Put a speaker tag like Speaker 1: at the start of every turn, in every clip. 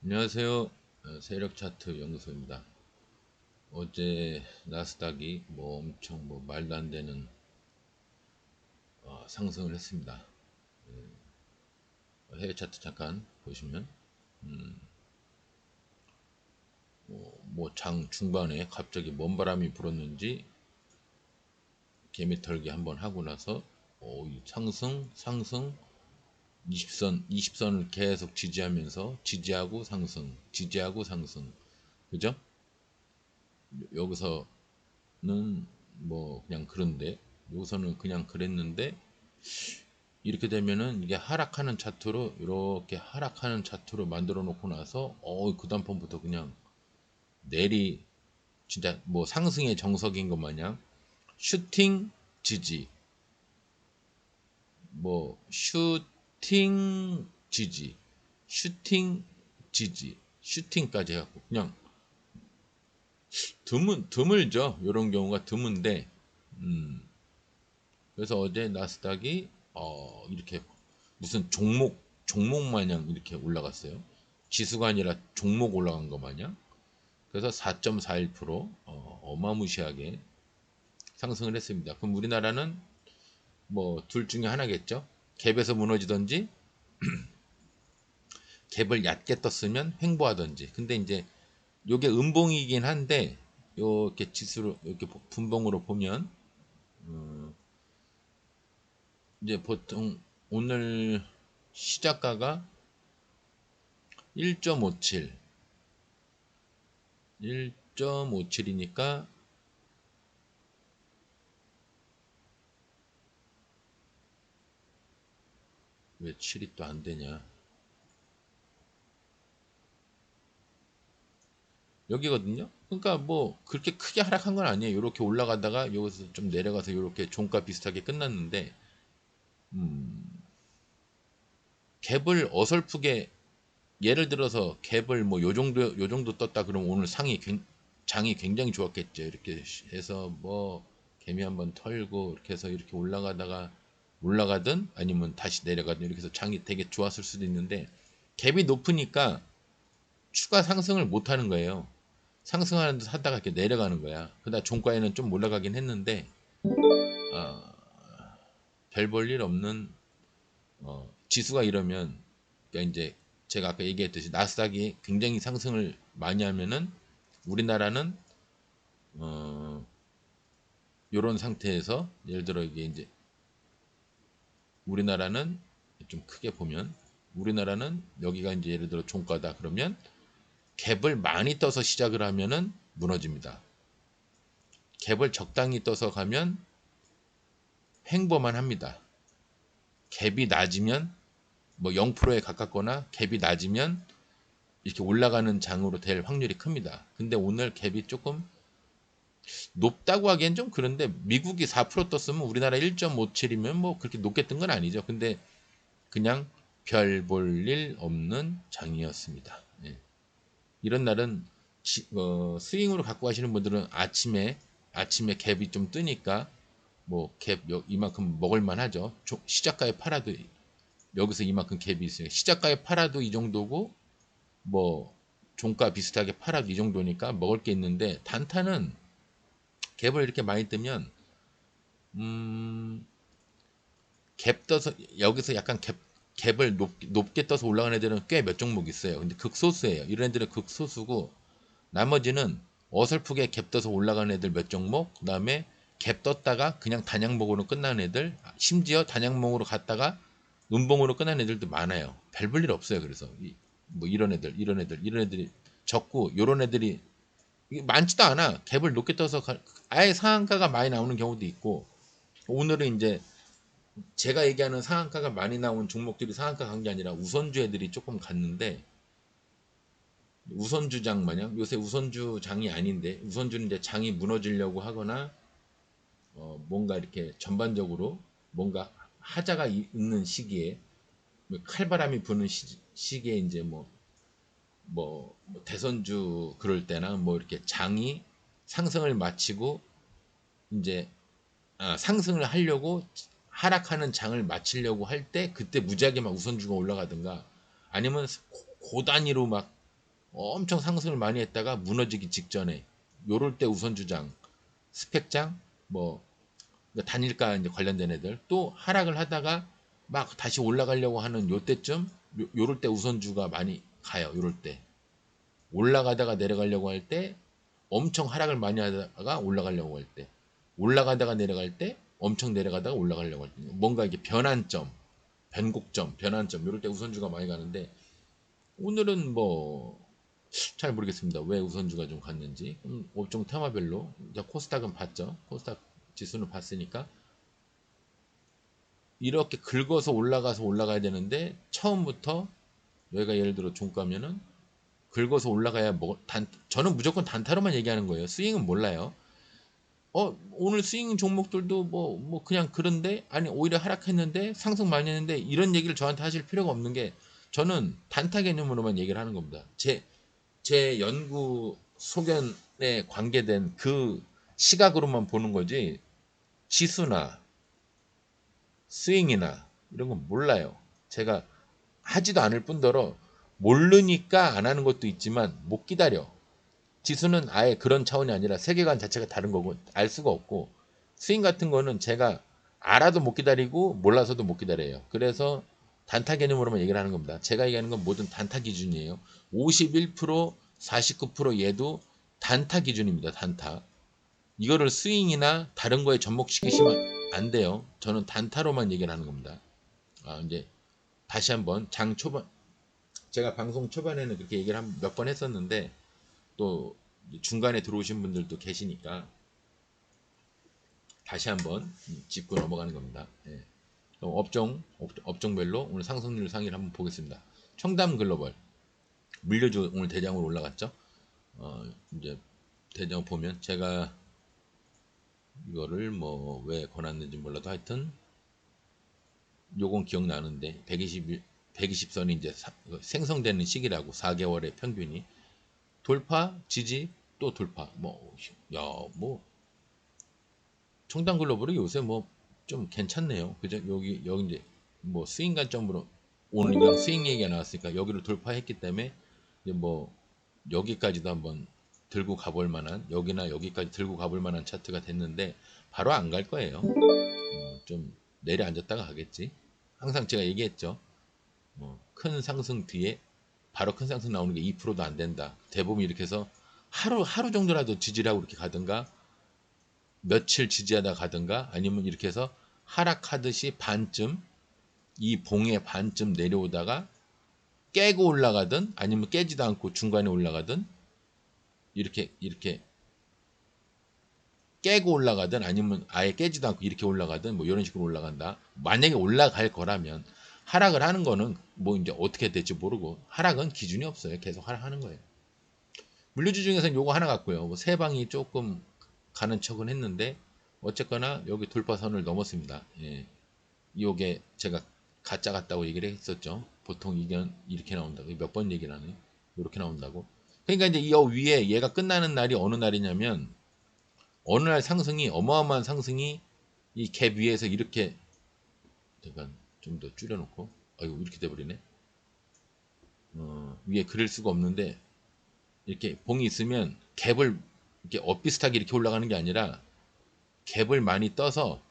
Speaker 1: 안녕하세요. 세력 차트 연구소입니다. 어제 나스닥이 엄청 말도 안 되는 상승을 했습니다. 해외 차트 잠깐 보시면 장 중반에 갑자기 먼 바람이 불었는지 개미 털기 한번 하고 나서 이 상승 20선을 계속 지지하면서 지지하고 상승 지지하고 상승, 그죠? 여기서는 그냥 그런데 여기서는 그냥 그랬는데 이렇게 되면은 이게 하락하는 차트로 이렇게 하락하는 차트로 만들어 놓고 나서 그 다음번부터 그냥 내리 진짜 상승의 정석인 것 마냥 슈팅 지지, 슈팅 지지, 슈팅 지지, 슈팅까지 해갖고 그냥 드물죠. 이런 경우가 드문데 그래서 어제 나스닥이 이렇게 무슨 종목 마냥 이렇게 올라갔어요. 지수가 아니라 종목 올라간 거 마냥. 그래서 4.41% 어마무시하게 상승을 했습니다. 그럼 우리나라는 둘 중에 하나겠죠. 갭에서 무너지던지 갭을 얕게 떴으면 횡보하던지. 근데 이제 요게 음봉이긴 한데 요렇게 지수로 이렇게 분봉으로 보면 이제 보통 오늘 시작가가 1.57 1.57이니까 왜 7이 또 안 되냐. 여기거든요. 그러니까 그렇게 크게 하락한 건 아니에요. 이렇게 올라가다가 여기서 좀 내려가서 이렇게 종가 비슷하게 끝났는데 갭을 어설프게 예를 들어서 갭을 요 정도 떴다 그러면 오늘 장이 굉장히 좋았겠죠. 이렇게 해서 개미 한번 털고 이렇게 해서 이렇게 올라가든 아니면 다시 내려가든 이렇게 해서 장이 되게 좋았을 수도 있는데 갭이 높으니까 추가 상승을 못 하는 거예요. 상승하는 듯 하다가 이렇게 내려가는 거야. 그러다 종가에는 좀 올라가긴 했는데 어, 별 볼 일 없는 지수가 이러면, 그러니까 이제 제가 아까 얘기했듯이 나스닥이 굉장히 상승을 많이 하면은 우리나라는 이런 상태에서 예를 들어 이게 이제 우리나라는 좀 크게 보면 우리나라는 여기가 이제 예를 들어 종가다 그러면 갭을 많이 떠서 시작을 하면은 무너집니다. 갭을 적당히 떠서 가면 횡보만 합니다. 갭이 낮으면 0%에 가깝거나 갭이 낮으면 이렇게 올라가는 장으로 될 확률이 큽니다. 근데 오늘 갭이 조금 높다고 하기엔 좀 그런데 미국이 4% 떴으면 우리나라 1.57이면 그렇게 높게 뜬 건 아니죠. 근데 그냥 별 볼 일 없는 장이었습니다. 예. 이런 날은 스윙으로 갖고 가시는 분들은 아침에 갭이 좀 뜨니까 갭 이만큼 먹을만 하죠. 시작가에 팔아도 여기서 이만큼 갭이 있어요. 시작가에 팔아도 이 정도고 종가 비슷하게 팔아도 이 정도니까 먹을 게 있는데 단타는 갭을 이렇게 많이 뜨면 갭 떠서 여기서 약간 갭을 높게 떠서 올라가는 애들은 꽤 몇 종목 있어요. 근데 극소수예요. 이런 애들은 극소수고 나머지는 어설프게 갭 떠서 올라가는 애들 몇 종목, 그다음에 갭 떴다가 그냥 단양목으로 끝나는 애들, 심지어 단양목으로 갔다가 음봉으로 끝나는 애들도 많아요. 별 볼 일 없어요. 그래서 이런 애들이 적고 요런 애들이 많지도 않아. 갭을 높게 떠서 아예 상한가가 많이 나오는 경우도 있고, 오늘은 이제 제가 얘기하는 상한가가 많이 나온 종목들이 상한가 간 게 아니라 우선주 애들이 조금 갔는데, 우선주장 마냥 요새 우선주장이 아닌데 우선주는 이제 장이 무너지려고 하거나 뭔가 이렇게 전반적으로 뭔가 하자가 있는 시기에 칼바람이 부는 시기에 이제 대선주 그럴 때나 이렇게 장이 상승을 마치고 이제 상승을 하려고 하락하는 장을 마치려고 할 때 그때 무지하게 막 우선주가 올라가든가 아니면 고단위로 막 엄청 상승을 많이 했다가 무너지기 직전에 요럴 때 우선주장, 스펙장, 뭐 단일가 이제 관련된 애들 또 하락을 하다가 막 다시 올라가려고 하는 요때쯤 요럴 때 우선주가 많이 가요. 요럴 때 올라가다가 내려가려고 할 때 엄청 하락을 많이 하다가 올라가려고 할 때 올라가다가 내려갈 때 엄청 내려가다가 올라가려고 할 때 뭔가 이게 변환점, 변곡점, 변환점 요럴 때 우선주가 많이 가는데 오늘은 뭐 잘 모르겠습니다. 왜 우선주가 좀 갔는지. 업종 테마별로 코스닥은 봤죠. 코스닥 지수는 봤으니까 이렇게 긁어서 올라가서 올라가야 되는데 처음부터 여기가 예를 들어 종가면은 긁어서 올라가야 저는 무조건 단타로만 얘기하는 거예요. 스윙은 몰라요. 오늘 스윙 종목들도 뭐 그냥 그런데 아니 오히려 하락했는데 상승 많이 했는데 이런 얘기를 저한테 하실 필요가 없는 게 저는 단타 개념으로만 얘기를 하는 겁니다. 제 연구 소견에 관계된 그 시각으로만 보는 거지 지수나 스윙이나 이런 건 몰라요. 제가 하지도 않을 뿐더러 모르니까 안 하는 것도 있지만 못 기다려. 지수는 아예 그런 차원이 아니라 세계관 자체가 다른 거고 알 수가 없고 스윙 같은 거는 제가 알아도 못 기다리고 몰라서도 못 기다려요. 그래서 단타 개념으로만 얘기를 하는 겁니다. 제가 얘기하는 건 모든 단타 기준이에요. 51%, 49% 얘도 단타 기준입니다. 단타. 이거를 스윙이나 다른 거에 접목시키시면 안 돼요. 저는 단타로만 얘기를 하는 겁니다. 이제 다시 한번 장 초반 제가 방송 초반에는 그렇게 얘기를 몇 번 했었는데 또 중간에 들어오신 분들도 계시니까 다시 한번 짚고 넘어가는 겁니다. 예. 업종별로 오늘 상승률 상위를 한번 보겠습니다. 청담 글로벌 물류주 오늘 대장으로 올라갔죠. 이제 대장 보면 제가 이거를 뭐 왜 권했는지 몰라도 하여튼 요건 기억나는데 120선이 이제 생성되는 시기라고 4개월의 평균이 돌파 지지 또 돌파 뭐 청담 글로벌이 요새 뭐 좀 괜찮네요. 그죠? 여기 이제 뭐 스윙 관점으로 오늘 그냥 스윙 얘기가 나왔으니까 여기를 돌파했기 때문에 이제 뭐 여기까지도 한번 들고 가볼 만한 여기나 여기까지 들고 가볼 만한 차트가 됐는데 바로 안 갈 거예요. 좀 내려앉았다가 가겠지. 항상 제가 얘기했죠. 큰 상승 뒤에 바로 큰 상승 나오는 게 2%도 안 된다. 대부분 이렇게 해서 하루 정도라도 지지를 하고 이렇게 가든가 며칠 지지하다 가든가 아니면 이렇게 해서 하락하듯이 반쯤 이 봉의 반쯤 내려오다가 깨고 올라가든 아니면 깨지도 않고 중간에 올라가든 이렇게 깨고 올라가든 아니면 아예 깨지도 않고 이렇게 올라가든 뭐 이런 식으로 올라간다. 만약에 올라갈 거라면 하락을 하는 거는 뭐 이제 어떻게 될지 모르고 하락은 기준이 없어요. 계속 하락하는 거예요. 물류주 중에서는 요거 하나 같고요. 뭐 세방이 조금 가는 척은 했는데 어쨌거나 여기 돌파선을 넘었습니다. 예. 요게 제가 가짜 같다고 얘기를 했었죠. 보통 이견 이렇게 나온다고 몇 번 얘기를 하네. 이렇게 나온다고. 그러니까 이제 이 위에 얘가 끝나는 날이 어느 날이냐면 어느 날 상승이 어마어마한 상승이 이 갭 위에서 이렇게 잠깐 좀 더 줄여놓고 아이고 이렇게 돼버리네. 위에 그릴 수가 없는데 이렇게 봉이 있으면 갭을 이렇게 엇비슷하게 이렇게 올라가는 게 아니라 갭을 많이 떠서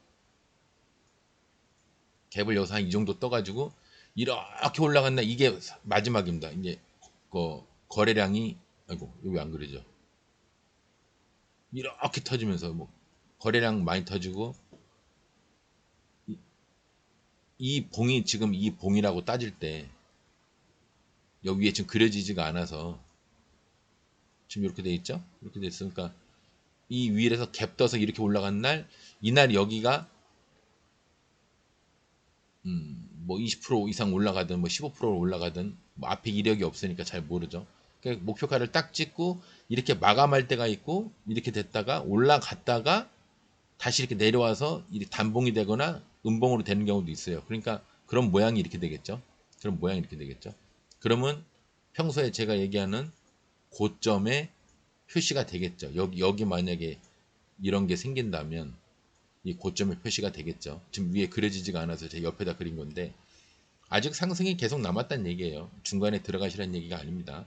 Speaker 1: 갭을 여기서 한 이 정도 떠가지고 이렇게 올라갔나 이게 마지막입니다. 이제 거래량이 아이고 여기 안 그러죠. 이렇게 터지면서 뭐 거래량 많이 터지고 이 봉이 지금 이 봉이라고 따질 때 여기 위에 지금 그려지지가 않아서 지금 이렇게 돼 있죠? 이렇게 돼 있으니까 이 위에서 갭 떠서 이렇게 올라간 날 이날 여기가 뭐 20% 이상 올라가든 뭐 15% 올라가든 뭐 앞에 이력이 없으니까 잘 모르죠. 그러니까 목표가를 딱 찍고 이렇게 마감할 때가 있고 이렇게 됐다가 올라갔다가 다시 이렇게 내려와서 이렇게 단봉이 되거나 음봉으로 되는 경우도 있어요. 그러니까 그런 모양이 이렇게 되겠죠. 그런 모양이 이렇게 되겠죠. 그러면 평소에 제가 얘기하는 고점의 표시가 되겠죠. 여기 만약에 이런 게 생긴다면 이 고점의 표시가 되겠죠. 지금 위에 그려지지가 않아서 제 옆에다 그린 건데 아직 상승이 계속 남았다는 얘기예요. 중간에 들어가시라는 얘기가 아닙니다.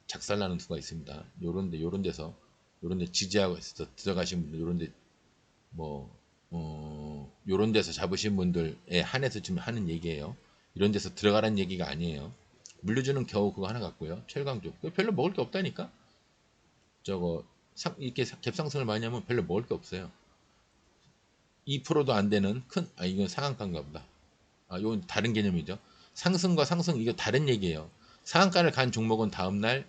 Speaker 1: 작살나는 수가 있습니다. 요런 데서 요런 데 지지하고 있어 들어가신 분들 요런 데뭐 요런 데서 잡으신 분들에 한해서 지금 하는 얘기예요. 이런 데서 들어가라는 얘기가 아니에요. 물류주는 겨우 그거 하나 갖고요. 철강주 별로 먹을 게 없다니까. 저거 이렇게 갭상승을 많이 하면 별로 먹을 게 없어요. 2%도 안 되는 이건 상한가인가 보다. 이건 다른 개념이죠. 상승과 상승 이거 다른 얘기예요. 상한가를 간 종목은 다음날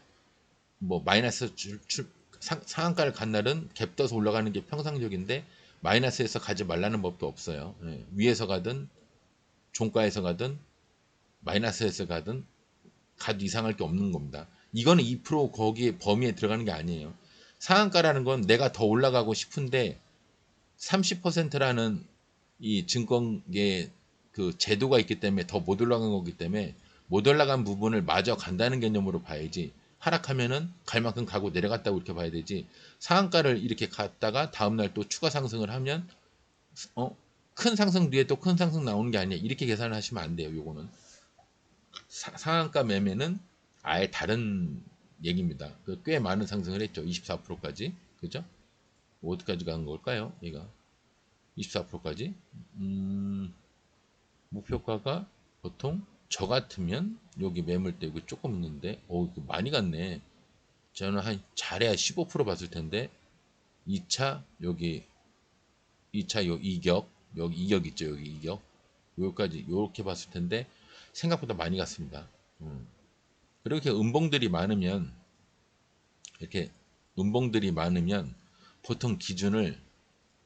Speaker 1: 뭐 마이너스 상한가를 간 날은 갭 떠서 올라가는 게 평상적인데 마이너스에서 가지 말라는 법도 없어요. 예, 위에서 가든 종가에서 가든 마이너스에서 가든 가도 이상할 게 없는 겁니다. 이거는 2% 거기에 범위에 들어가는 게 아니에요. 상한가라는 건 내가 더 올라가고 싶은데 30%라는 이 증권계 그 제도가 있기 때문에 더 못 올라간 거기 때문에 못 올라간 부분을 마저 간다는 개념으로 봐야지. 하락하면은 갈 만큼 가고 내려갔다고 이렇게 봐야 되지. 상한가를 이렇게 갔다가 다음날 또 추가 상승을 하면 큰 상승 뒤에 또 큰 상승 나오는 게 아니야. 이렇게 계산을 하시면 안 돼요. 요거는 상한가 매매는 아예 다른 얘기입니다. 꽤 많은 상승을 했죠. 24%까지. 그죠? 어디까지 간 걸까요? 얘가 24%까지. 목표가가 보통 저 같으면 여기 매물대 여기 조금 있는데 이거 많이 갔네. 저는 한 잘해야 15% 봤을 텐데 2차 여기 2차 요 이격 여기 이격 있죠. 여기 이격 여기까지 요렇게 봤을 텐데 생각보다 많이 갔습니다. 그렇게 이렇게 음봉들이 많으면 보통 기준을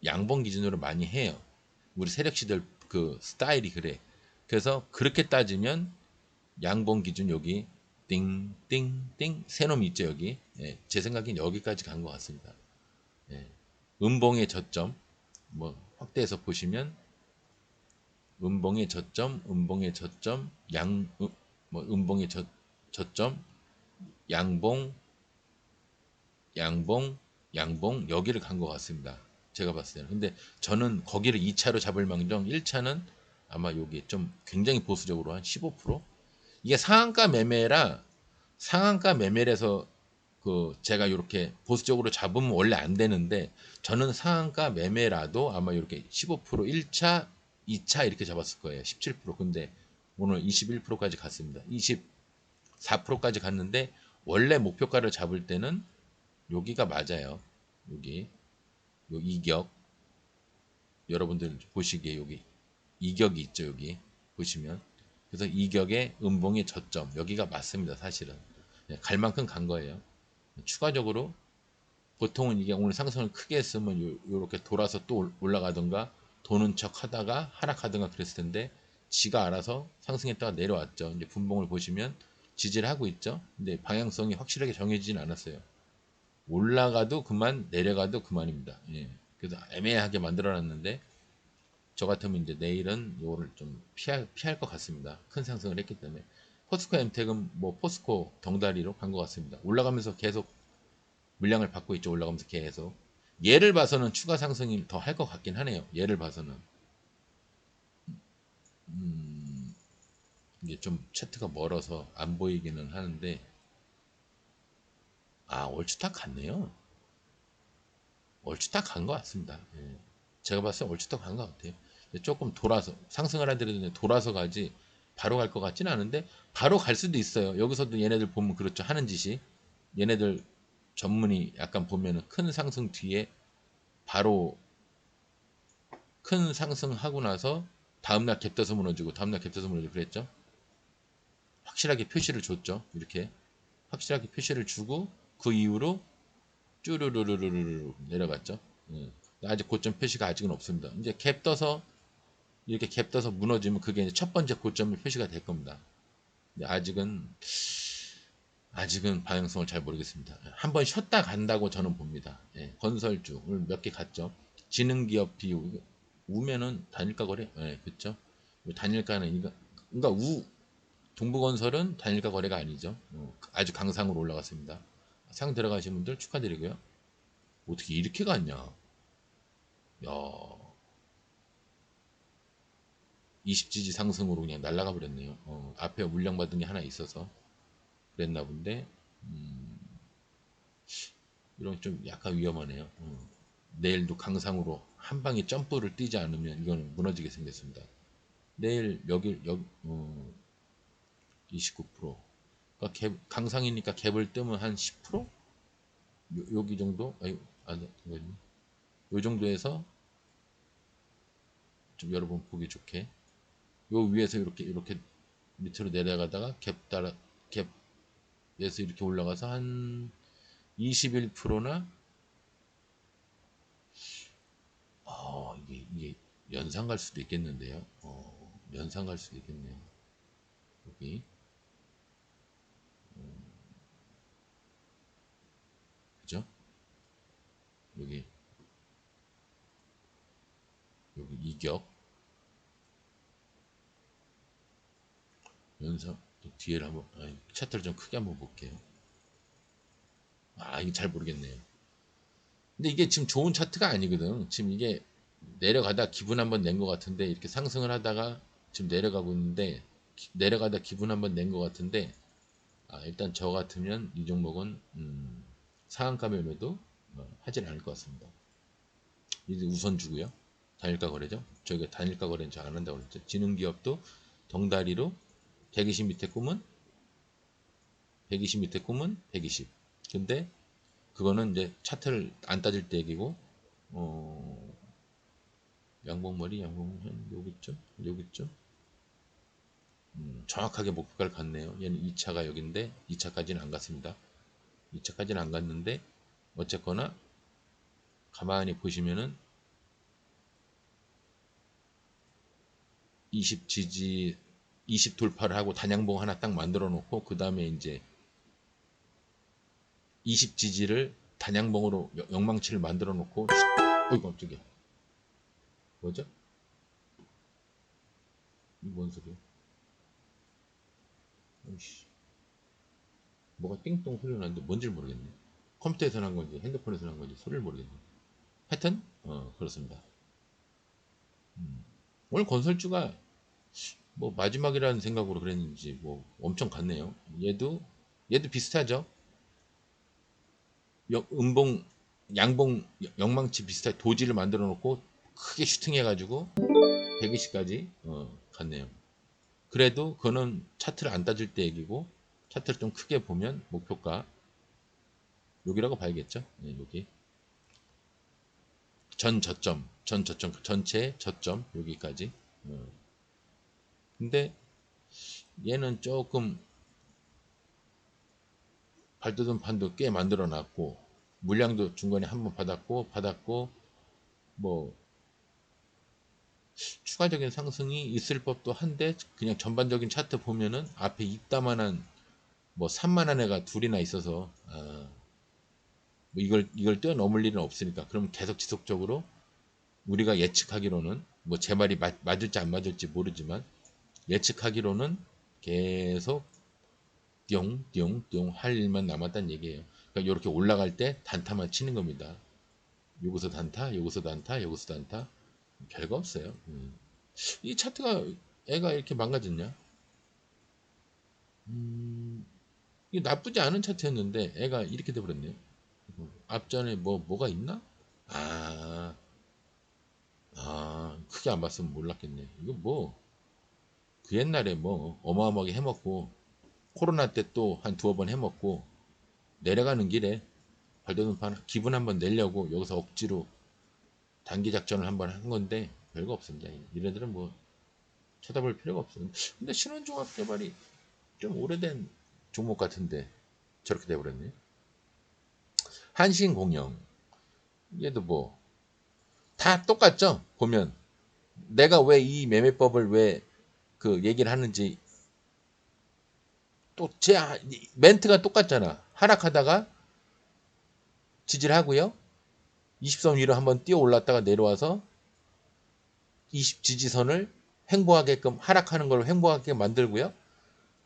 Speaker 1: 양봉 기준으로 많이 해요. 우리 세력시들 그 스타일이 그래. 그래서 그렇게 따지면 양봉 기준 여기 띵띵띵 세 놈이 있죠 여기. 예, 제 생각엔 여기까지 간 것 같습니다. 예, 음봉의 저점 뭐 확대해서 보시면 음봉의 저점 뭐 음봉의 저점 양봉 양봉 양봉 여기를 간 것 같습니다. 제가 봤을 때는. 근데 저는 거기를 2차로 잡을 망정 1차는 아마 여기 좀 굉장히 보수적으로 한 15%? 이게 상한가 매매라서 그 제가 이렇게 보수적으로 잡으면 원래 안 되는데 저는 상한가 매매라도 아마 이렇게 15% 1차, 2차 이렇게 잡았을 거예요. 17%. 근데 오늘 21%까지 갔습니다. 24%까지 갔는데 원래 목표가를 잡을 때는 여기가 맞아요. 여기 요 이격 여러분들 보시기에 여기 이격이 있죠. 여기 보시면 그래서 이격의 음봉의 저점 여기가 맞습니다. 사실은 갈 만큼 간 거예요. 추가적으로 보통은 이게 오늘 상승을 크게 했으면 요렇게 돌아서 또 올라가던가 도는 척 하다가 하락하던가 그랬을 텐데 지가 알아서 상승했다가 내려왔죠. 이제 분봉을 보시면 지지를 하고 있죠. 근데 방향성이 확실하게 정해지진 않았어요. 올라가도 그만 내려가도 그만입니다. 예. 그래서 애매하게 만들어놨는데 저 같으면 이제 내일은 이거를 좀 피할 것 같습니다. 큰 상승을 했기 때문에 포스코 엠텍은 뭐 포스코 덩다리로 간 것 같습니다. 올라가면서 계속 물량을 받고 있죠. 올라가면서 계속 얘를 봐서는 추가 상승이 더 할 것 같긴 하네요. 얘를 봐서는 이게 좀 차트가 멀어서 안 보이기는 하는데 얼추 딱 갔네요. 얼추 딱 간 것 같습니다. 예. 제가 봤을 때 얼추 딱 간 것 같아요. 조금 돌아서 상승을 하더라도 돌아서 가지 바로 갈 것 같지는 않은데 바로 갈 수도 있어요. 여기서도 얘네들 보면 그렇죠. 하는 짓이 얘네들 전문이 약간 보면은 큰 상승 뒤에 바로 큰 상승하고 나서 다음날 갭떠서 무너지고 다음날 갭떠서 무너지고 그랬죠. 확실하게 표시를 줬죠. 이렇게 확실하게 표시를 주고 그 이후로 쭈르르르르르 내려갔죠. 아직 고점 표시가 아직은 없습니다. 이제 갭 떠서 이렇게 갭 떠서 무너지면 그게 이제 첫 번째 고점의 표시가 될 겁니다. 근데 아직은 방향성을 잘 모르겠습니다. 한번 쉬었다 간다고 저는 봅니다. 건설주 오늘 몇 개 갔죠. 지능기업 비유 우면은 단일가 거래, 그렇죠. 단일가는 그러니까 동부건설은 단일가 거래가 아니죠. 아주 강상으로 올라갔습니다. 상 들어가신 분들 축하드리고요. 어떻게 이렇게 갔냐? 야, 20지지 상승으로 그냥 날아가 버렸네요. 앞에 물량 받은 게 하나 있어서 그랬나 본데 이런 좀 약간 위험하네요. 내일도 강상으로 한 방에 점프를 뛰지 않으면 이거는 무너지게 생겼습니다. 내일 여기 29%. 그러니까 강상이니까 갭을 뜨면 한 10%? 여기 정도? 아니, 아니, 요 정도에서 좀 여러분 보기 좋게 요 위에서 이렇게 밑으로 내려가다가 갭 따라 갭에서 이렇게 올라가서 한 21%나 이게 연상 갈 수도 있겠는데요. 연상 갈 수도 있겠네요. 여기 그죠? 여기 이격 연상 뒤에를 한번 차트를 좀 크게 한번 볼게요. 이게 잘 모르겠네요. 근데 이게 지금 좋은 차트가 아니거든. 지금 이게 내려가다 기분 한번 낸 것 같은데 이렇게 상승을 하다가 지금 내려가고 있는데 내려가다 기분 한번 낸 것 같은데 일단 저 같으면 이 종목은 상한가 매매도 하진 않을 것 같습니다. 이제 우선 주고요. 단일가 거래죠. 저희가 단일가 거래는 잘 안 한다고 그랬죠. 지능기업도 덩다리로 120 밑에 꿈은 120 밑에 꿈은 120. 근데 그거는 이제 차트를 안 따질 때 얘기고 양봉머리 여기쯤 정확하게 목표가를 갔네요. 얘는 2차가 여기인데 2차까지는 안 갔습니다. 2차까지는 안 갔는데 어쨌거나 가만히 보시면은 20 지지 20 돌파를 하고 단양봉 하나 딱 만들어 놓고 그 다음에 이제 20 지지를 단양봉으로 영망치를 만들어 놓고 어이구 깜짝이야. 뭐죠? 이 뭔 소리야? 어이씨. 뭐가 띵동 소리 나는데 뭔지 모르겠네. 컴퓨터에서 난 건지 핸드폰에서 난 건지 소리를 모르겠네. 하여튼 그렇습니다. 오늘 건설주가 뭐 마지막이라는 생각으로 그랬는지 뭐 엄청 갔네요. 얘도 비슷하죠. 음봉 양봉 영망치 비슷하게 도지를 만들어 놓고 크게 슈팅해 가지고 120까지 갔네요. 그래도 그거는 차트를 안 따질 때 얘기고 차트를 좀 크게 보면 목표가 여기라고 봐야겠죠. 네, 여기 전 저점 전체 저점 여기까지. 근데 얘는 조금 발돋움 판도 꽤 만들어 놨고 물량도 중간에 한번 받았고 뭐 추가적인 상승이 있을 법도 한데 그냥 전반적인 차트 보면은 앞에 이따만한 뭐 3만원 애가 둘이나 있어서 뭐 이걸 뛰어넘을 일은 없으니까 그럼 계속 지속적으로 우리가 예측하기로는 뭐 제 말이 맞을지 안 맞을지 모르지만 예측하기로는 계속 띵띵띵 할 일만 남았다는 얘기예요. 그러니까 이렇게 올라갈 때 단타만 치는 겁니다. 여기서 단타, 여기서 단타, 여기서 단타. 별거 없어요. 이 차트가 애가 이렇게 망가졌냐? 이게 나쁘지 않은 차트였는데 애가 이렇게 돼버렸네요. 앞전에 뭐가 있나? 아, 크게 안 봤으면 몰랐겠네. 이거 뭐 그 옛날에 뭐 어마어마하게 해먹고 코로나 때 또 한 두어 번 해먹고 내려가는 길에 발돋움판 기분 한번 내려고 여기서 억지로 단기 작전을 한번 한 건데 별거 없습니다. 이래들은 뭐 쳐다볼 필요가 없어요. 근데 신원종합개발이 좀 오래된 종목 같은데 저렇게 돼버렸네. 한신공영 얘도 뭐 다 똑같죠. 보면 내가 왜 이 매매법을 왜 그 얘기를 하는지 또 제 멘트가 똑같잖아. 하락하다가 지지를 하고요. 20선 위로 한번 뛰어 올랐다가 내려와서 20 지지선을 횡보하게끔 하락하는 걸 횡보하게 만들고요.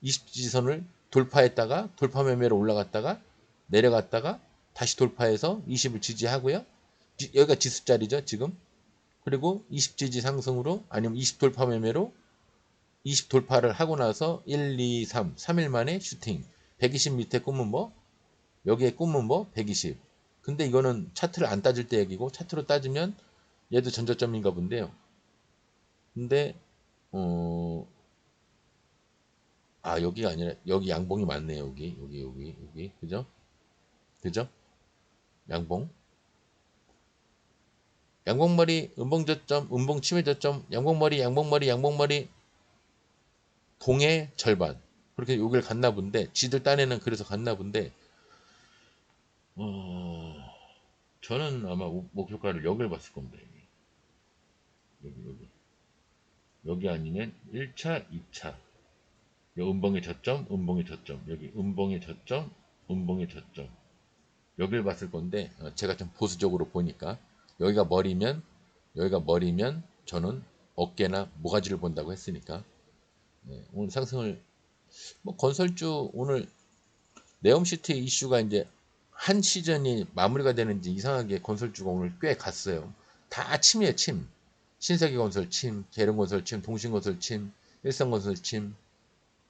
Speaker 1: 20 지지선을 돌파했다가 돌파 매매로 올라갔다가 내려갔다가 다시 돌파해서 20을 지지하고요. 여기가 지수짜리죠 지금. 그리고 20 지지 상승으로 아니면 20 돌파 매매로 20 돌파를 하고 나서 1, 2, 3일 만에 슈팅. 120 밑에 꿈은 뭐? 여기에 꿈은 뭐? 120. 근데 이거는 차트를 안 따질 때 얘기고 차트로 따지면 얘도 전저점인가 본데요. 근데 어, 여기가 아니라 여기 양봉이 맞네요. 여기 그죠? 그죠? 양봉. 양봉머리, 음봉저점, 음봉 침해저점, 양봉머리, 동의 절반. 그렇게 여기를 갔나 본데, 지들 딴에는 그래서 갔나 본데, 어, 저는 아마 목표가를 여기를 봤을 겁니다. 여기. 여기 아니면 1차, 2차. 음봉의 저점, 음봉의 저점. 여기 음봉의 저점, 음봉의 저점. 여기를 봤을 건데, 제가 좀 보수적으로 보니까, 여기가 머리면, 여기가 머리면, 저는 어깨나 모가지를 본다고 했으니까, 오늘 상승을 뭐 건설주 오늘 네옴시티 이슈가 이제 한 시즌이 마무리가 되는지 이상하게 건설주가 오늘 꽤 갔어요. 다 침이에요, 침. 신세계건설 침, 계룡건설 침, 동신건설 침, 일성건설 침,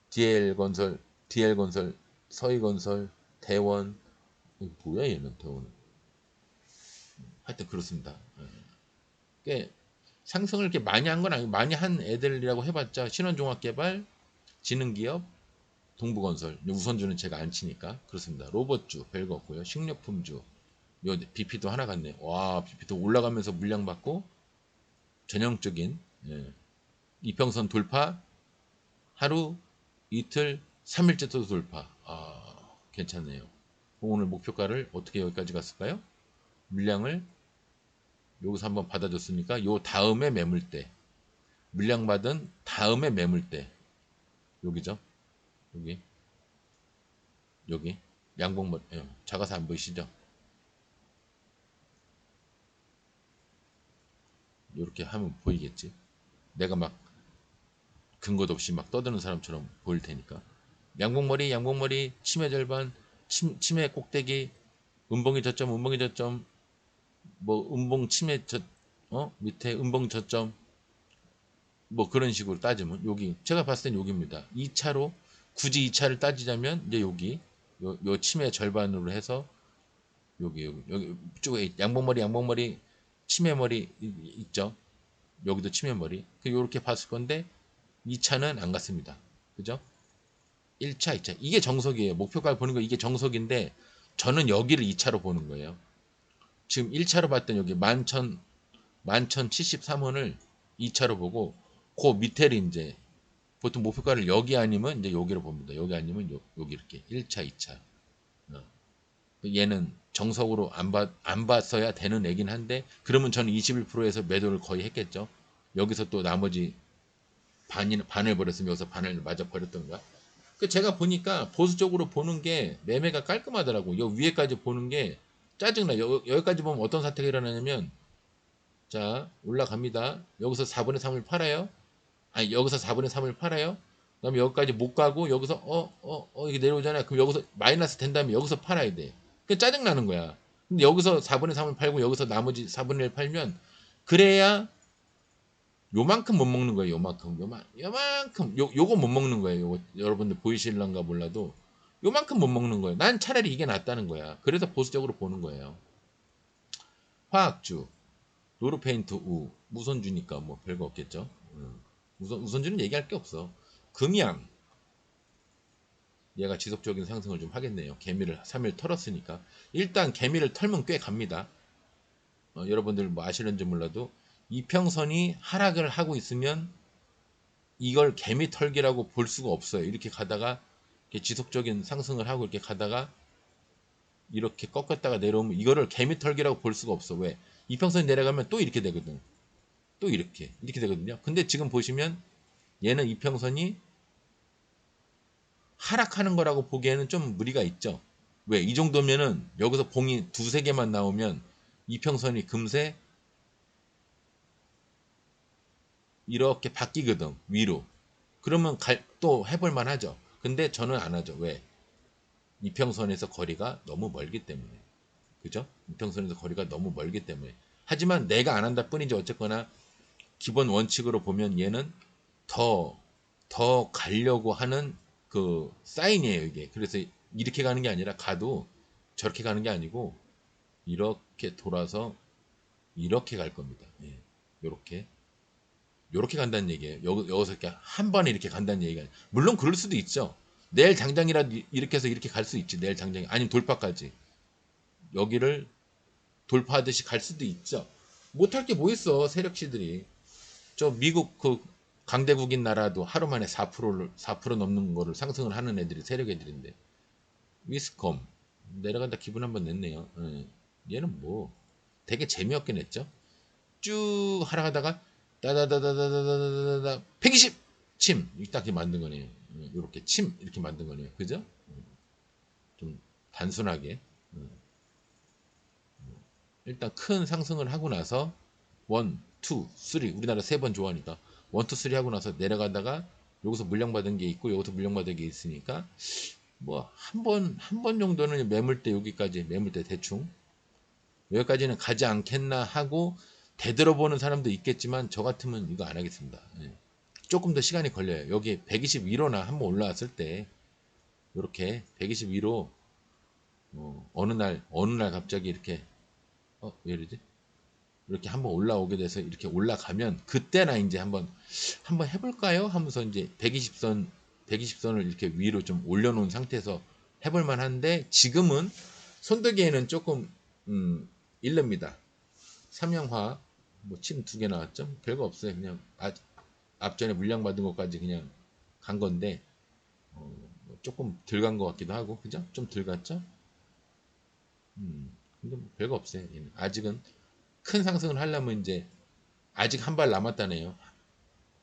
Speaker 1: DL건설, DL건설, 서희건설, 대원. 뭐야 얘는 대원은. 하여튼 그렇습니다. 꽤 상승을 이렇게 많이 한 건 아니고 많이 한 애들이라고 해봤자 신원종합개발, 지능기업, 동부건설, 우선주는 제가 안 치니까 그렇습니다. 로봇주 별거 없고요. 식료품주, 요 BP도 하나 같네. 와, BP도 올라가면서 물량 받고 전형적인 이평선 돌파, 하루, 이틀, 3일째도 돌파. 괜찮네요. 오늘 목표가를 어떻게 여기까지 갔을까요? 물량을 여기서 한번 받아줬으니까 요 다음에 매물대, 물량 받은 다음에 매물대, 여기죠. 여기 양봉 작아서 안 보이시죠? 이렇게 하면 보이겠지. 내가 막 근거도 없이 막 떠드는 사람처럼 보일 테니까. 양봉머리, 치매 절반, 치매 꼭대기, 음봉이 저점, 뭐 음봉 치매 밑에 음봉 저점, 뭐 그런 식으로 따지면 여기 제가 봤을 땐 여기입니다. 2차로 굳이 2차를 따지자면 이제 여기 요 치매 절반으로 해서 여기 쪽에 양봉머리, 치매머리 있죠. 여기도 치매머리. 이렇게 봤을 건데 2차는 안 갔습니다. 그죠? 1차, 2차. 이게 정석이에요. 목표가를 보는 거 이게 정석인데 저는 여기를 2차로 보는 거예요. 지금 1차로 봤던 여기 11,073원을 2차로 보고 그 밑에를 이제 보통 목표가를 여기 아니면 이제 여기로 봅니다. 여기 아니면 여기 이렇게 1차, 2차. 얘는 정석으로 안 봤어야 되는 애긴 한데 그러면 저는 21%에서 매도를 거의 했겠죠. 여기서 또 나머지 반을 버렸으면 여기서 반을 맞아 버렸던가. 제가 보니까 보수적으로 보는 게 매매가 깔끔하더라고. 요 위에까지 보는 게 짜증나. 여기까지 보면 어떤 사태가 일어나냐면 자 올라갑니다. 여기서 4분의 3을 팔아요. 아니 여기서 4분의 3을 팔아요. 그다음에 여기까지 못 가고 여기서 이게 내려오잖아요. 그럼 여기서 마이너스 된 다음에 여기서 팔아야 돼. 그 짜증 나는 거야. 근데 여기서 4분의 3을 팔고 여기서 나머지 4분의 1 팔면 그래야 요만큼 못 먹는 거예요. 요만큼 요거 못 먹는 거예요. 요거 여러분들 보이실런가 몰라도 요만큼 못 먹는 거예요. 난 차라리 이게 낫다는 거야. 그래서 보수적으로 보는 거예요. 화학주, 노르페인트 무선주니까 뭐 별거 없겠죠. 우선주는 얘기할 게 없어. 금양 얘가 지속적인 상승을 좀 하겠네요. 개미를 3일 털었으니까 일단 개미를 털면 꽤 갑니다. 여러분들 뭐 아시는지 몰라도 이평선이 하락을 하고 있으면 이걸 개미 털기라고 볼 수가 없어요. 이렇게 가다가 이렇게 지속적인 상승을 하고 이렇게 가다가 이렇게 꺾었다가 내려오면 이거를 개미 털기라고 볼 수가 없어. 왜? 이평선이 내려가면 또 이렇게 되거든. 또 이렇게 되거든요. 근데 지금 보시면 얘는 이평선이 하락하는 거라고 보기에는 좀 무리가 있죠. 왜? 이 정도면은 여기서 봉이 두세 개만 나오면 이평선이 금세 이렇게 바뀌거든. 위로. 그러면 또 해볼만 하죠. 근데 저는 안 하죠. 왜? 이평선에서 거리가 너무 멀기 때문에. 그죠? 이평선에서 거리가 너무 멀기 때문에. 하지만 내가 안 한다 뿐이지 어쨌거나 기본 원칙으로 보면 얘는 더 가려고 하는 그 사인이에요, 이게. 그래서 이렇게 가는 게 아니라 가도 저렇게 가는 게 아니고 이렇게 돌아서 이렇게 갈 겁니다. 예. 요렇게 간다는 얘기예요. 여기서 이렇게 한 번에 이렇게 간다는 얘기가 아니에요. 물론 그럴 수도 있죠. 내일 당장이라도 이렇게 해서 이렇게 갈 수 있지. 내일 당장이 아니면 돌파까지 여기를 돌파하듯이 갈 수도 있죠. 못할 게 뭐 있어. 세력시들이 저 미국 그 강대국인 나라도 하루 만에 4% 넘는 거를 상승을 하는 애들이 세력 애들인데 위스컴 내려간다 기분 한번 냈네요. 예. 얘는 뭐 되게 재미없게 냈죠. 쭉 하락하다가 따다다다다다다다다 120 침 이렇게 만든 거네요. 이렇게 침 이렇게 만든 거네요. 그죠? 좀 단순하게 일단 큰 상승을 하고 나서 원, 투, 쓰리 우리나라 세 번 좋아하니까 원, 투, 쓰리 하고 나서 내려가다가 여기서 물량받은 게 있고 여기서 물량받은 게 있으니까 뭐 한 번 정도는 매물대 여기까지 매물대 대충 여기까지는 가지 않겠나 하고 되돌아보는 사람도 있겠지만 저 같으면 이거 안 하겠습니다. 예. 조금 더 시간이 걸려요. 여기 122로나 한번 올라왔을 때 이렇게 122로 어느 날 갑자기 이렇게 왜 이러지? 이렇게 한번 올라오게 돼서 이렇게 올라가면 그때나 이제 한번 해볼까요? 하면서 이제 120선을 이렇게 위로 좀 올려놓은 상태에서 해볼 만한데 지금은 손들기에는 조금 일릅니다. 삼양화 뭐 침 두 개 나왔죠? 별거 없어요. 그냥 앞전에 물량 받은 것까지 그냥 간 건데 뭐 조금 덜 간 것 같기도 하고 그죠? 좀 덜 갔죠? 근데 뭐 별거 없어요. 얘는. 아직은 큰 상승을 하려면 이제 아직 한 발 남았다네요.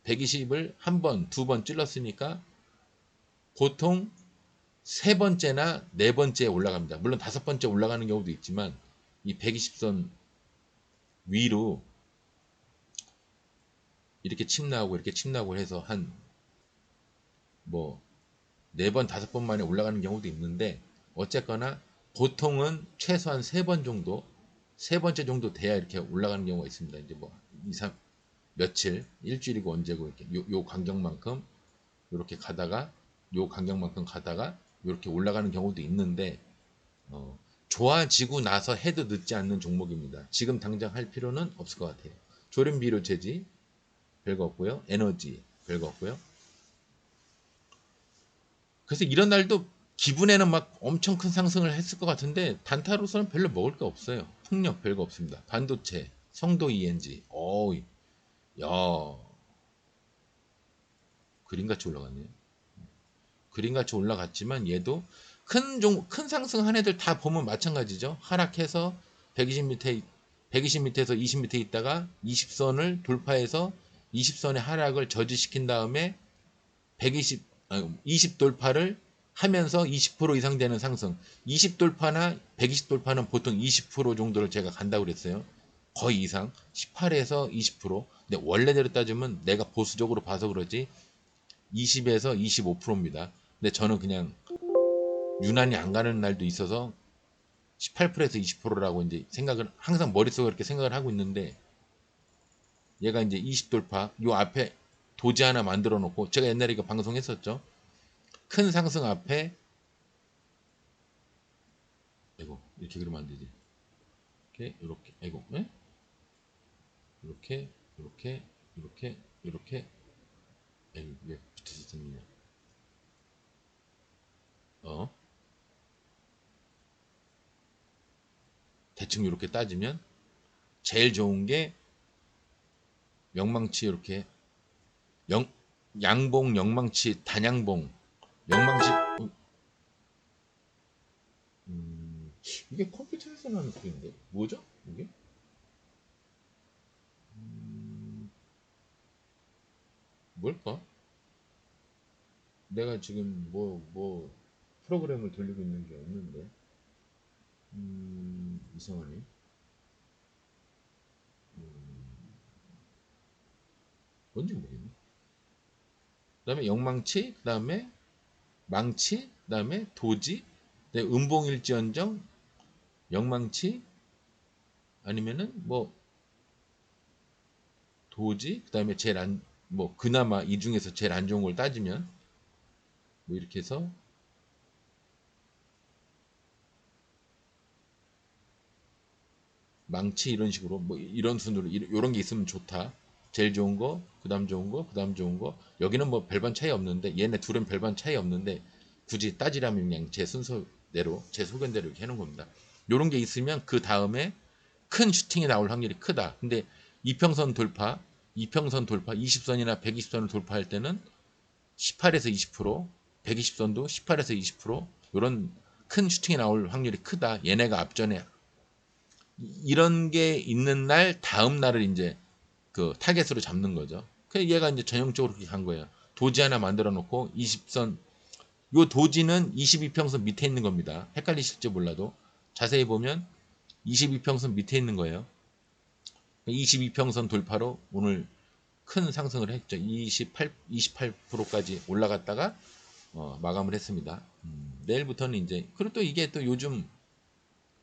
Speaker 1: 120을 한 번, 두 번 찔렀으니까 보통 세 번째나 네 번째에 올라갑니다. 물론 다섯 번째 올라가는 경우도 있지만 이 120선 위로 이렇게 침 나오고 이렇게 침 나오고 해서 한 뭐 네 번, 다섯 번 만에 올라가는 경우도 있는데 어쨌거나 보통은 최소한 세 번 정도 세 번째 정도 돼야 이렇게 올라가는 경우가 있습니다. 이제 뭐 2, 3 며칠, 일주일이고 언제고 이렇게 요 간격만큼 이렇게 가다가 요 간격만큼 가다가 이렇게 올라가는 경우도 있는데 좋아지고 나서 해도 늦지 않는 종목입니다. 지금 당장 할 필요는 없을 것 같아요. 조림비료 재지 별거 없고요. 에너지 별거 없고요. 그래서 이런 날도 기분에는 막 엄청 큰 상승을 했을 것 같은데 단타로서는 별로 먹을 게 없어요. 폭력 별거 없습니다. 반도체, 성도 ENG, 야 그림같이 올라갔네요. 그림같이 올라갔지만 얘도 큰 상승한 애들 다 보면 마찬가지죠. 하락해서 120 밑에서 20 밑에 있다가 20선을 돌파해서 20선의 하락을 저지시킨 다음에 20 돌파를 하면서 20% 이상 되는 상승. 20 돌파나 120 돌파는 보통 20% 정도를 제가 간다고 그랬어요. 거의 이상. 18에서 20%. 근데 원래대로 따지면 내가 보수적으로 봐서 그러지 20에서 25%입니다. 근데 저는 그냥 유난히 안 가는 날도 있어서 18%에서 20%라고 이제 생각을 항상 머릿속에 이렇게 생각을 하고 있는데 얘가 이제 20 돌파 요 앞에 도지 하나 만들어 놓고 제가 옛날에 이거 방송했었죠. 큰 상승 앞에 아이고 이렇게 그러면 안 되지. 이렇게 아이고 에? 이렇게 아이고 왜 붙어서 생기냐. 어 대충 이렇게 따지면 제일 좋은 게 영망치 이렇게 양봉 영망치 단양봉 영망치 이게 컴퓨터에서 나는 소리인데 뭐죠 이게 뭘까 내가 지금 뭐 프로그램을 돌리고 있는 게 없는데 이상하네 뭔지 모르겠네 그 다음에 영망치 그 다음에 망치 그 다음에 도지 그다음에 음봉일지언정 영망치 아니면은 뭐 도지 그다음에 제일 안 뭐 그나마 이 중에서 제일 안 좋은 걸 따지면 뭐 이렇게 해서 망치 이런 식으로 뭐 이런 순으로 이런 게 있으면 좋다. 제일 좋은 거, 그다음 좋은 거, 그다음 좋은 거. 여기는 뭐 별반 차이 없는데 얘네 둘은 별반 차이 없는데 굳이 따지라면 그냥 제 순서대로 제 소견대로 이렇게 해놓은 겁니다. 요런 게 있으면 그 다음에 큰 슈팅이 나올 확률이 크다. 근데 이평선 돌파, 20선이나 120선을 돌파할 때는 18에서 20%, 120선도 18에서 20%, 이런 큰 슈팅이 나올 확률이 크다. 얘네가 앞전에 이런 게 있는 날 다음 날을 이제 그 타겟으로 잡는 거죠. 그 얘가 이제 전형적으로 그렇게 간 거예요. 도지 하나 만들어 놓고 20선, 요 도지는 22평선 밑에 있는 겁니다. 헷갈리실지 몰라도 자세히 보면 22평선 밑에 있는 거예요. 22평선 돌파로 오늘 큰 상승을 했죠. 28%까지 올라갔다가 마감을 했습니다. 내일부터는 이제 그리고 또 이게 또 요즘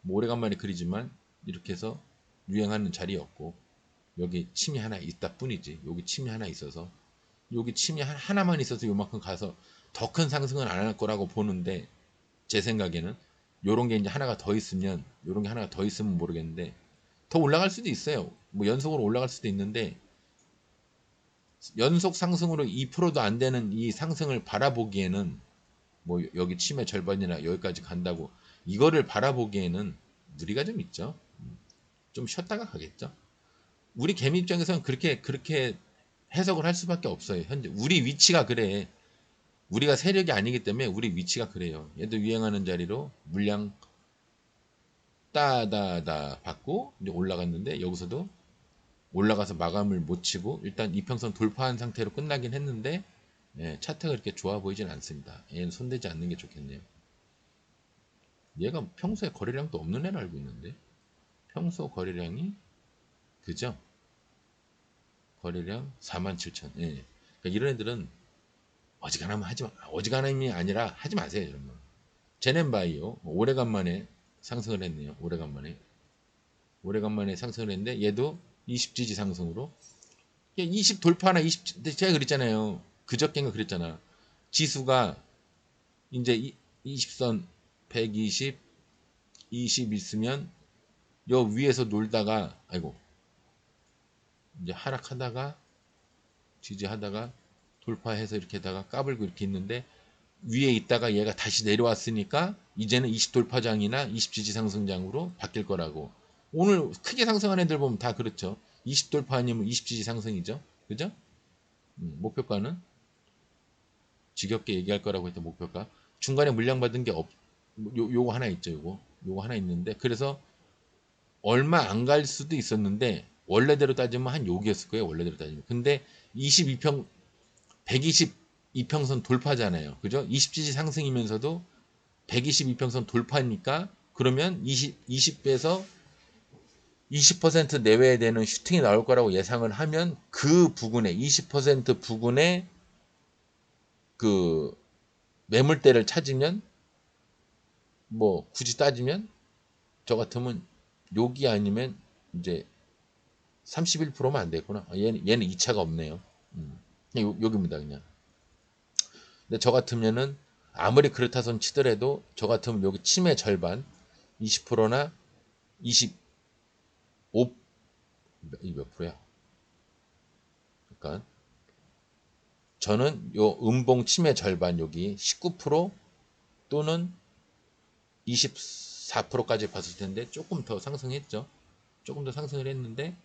Speaker 1: 뭐 오래간만에 그리지만 이렇게 해서 유행하는 자리였고 여기 침이 하나 있다 뿐이지. 여기 침이 하나 있어서 여기 침이 하나만 있어서 요만큼 가서 더 큰 상승은 안 할 거라고 보는데 제 생각에는 요런 게 이제 하나가 더 있으면 요런 게 하나가 더 있으면 모르겠는데 더 올라갈 수도 있어요. 뭐 연속으로 올라갈 수도 있는데 연속 상승으로 2%도 안 되는 이 상승을 바라보기에는 뭐 여기 침의 절반이나 여기까지 간다고 이거를 바라보기에는 무리가 좀 있죠. 좀 쉬었다가 가겠죠. 우리 개미 입장에서는 그렇게 해석을 할 수밖에 없어요. 현재 우리 위치가 그래. 우리가 세력이 아니기 때문에 우리 위치가 그래요. 얘도 유행하는 자리로 물량 따다다 받고 이제 올라갔는데 여기서도 올라가서 마감을 못 치고 일단 이평선 돌파한 상태로 끝나긴 했는데 차트가 그렇게 좋아 보이진 않습니다. 얘는 손대지 않는 게 좋겠네요. 얘가 평소에 거래량도 없는 애를 알고 있는데 평소 거래량이 그죠? 거래량 47,000. 예. 그러니까 이런 애들은 어지간하면 하지 마. 어지간함이 아니라 하지 마세요, 여러분. 제넨바이오 오래간만에 상승을 했네요. 오래간만에 상승을 했는데 얘도 20지지 상승으로 20 돌파나 20 제가 그랬잖아요. 그저께인가 그랬잖아. 지수가 이제 20선 120, 20 있으면 여 위에서 놀다가 아이고 이제 하락하다가 지지하다가 돌파해서 이렇게다가 까불고 이렇게 있는데 위에 있다가 얘가 다시 내려왔으니까 이제는 20 돌파장이나 20 지지 상승장으로 바뀔 거라고. 오늘 크게 상승한 애들 보면 다 그렇죠. 20 돌파 아니면 20 지지 상승이죠. 그죠? 목표가는 지겹게 얘기할 거라고 했던 목표가 중간에 물량 받은 게 요거 하나 있죠. 요거 하나 있는데 그래서 얼마 안 갈 수도 있었는데 원래대로 따지면 한 여기였을 거예요. 원래대로 따지면. 근데 22평 122평선 돌파잖아요. 그죠? 20지지 상승이면서도 122평선 돌파니까 그러면 20배에서 20% 내외에 되는 슈팅이 나올 거라고 예상을 하면 그 부근에 20% 부근에 그 매물대를 찾으면 뭐 굳이 따지면 저 같으면 여기 아니면 이제 31%면 안 되겠구나. 얘는 2차가 없네요. 그냥 여기입니다 그냥. 근데 저 같으면은 아무리 그렇다 손 치더라도 저 같으면 여기 침의 절반 20%나 25 몇 프로야? 그러니까 저는 요 음봉 침의 절반 여기 19% 또는 24%까지 봤을 텐데 조금 더 상승했죠. 조금 더 상승을 했는데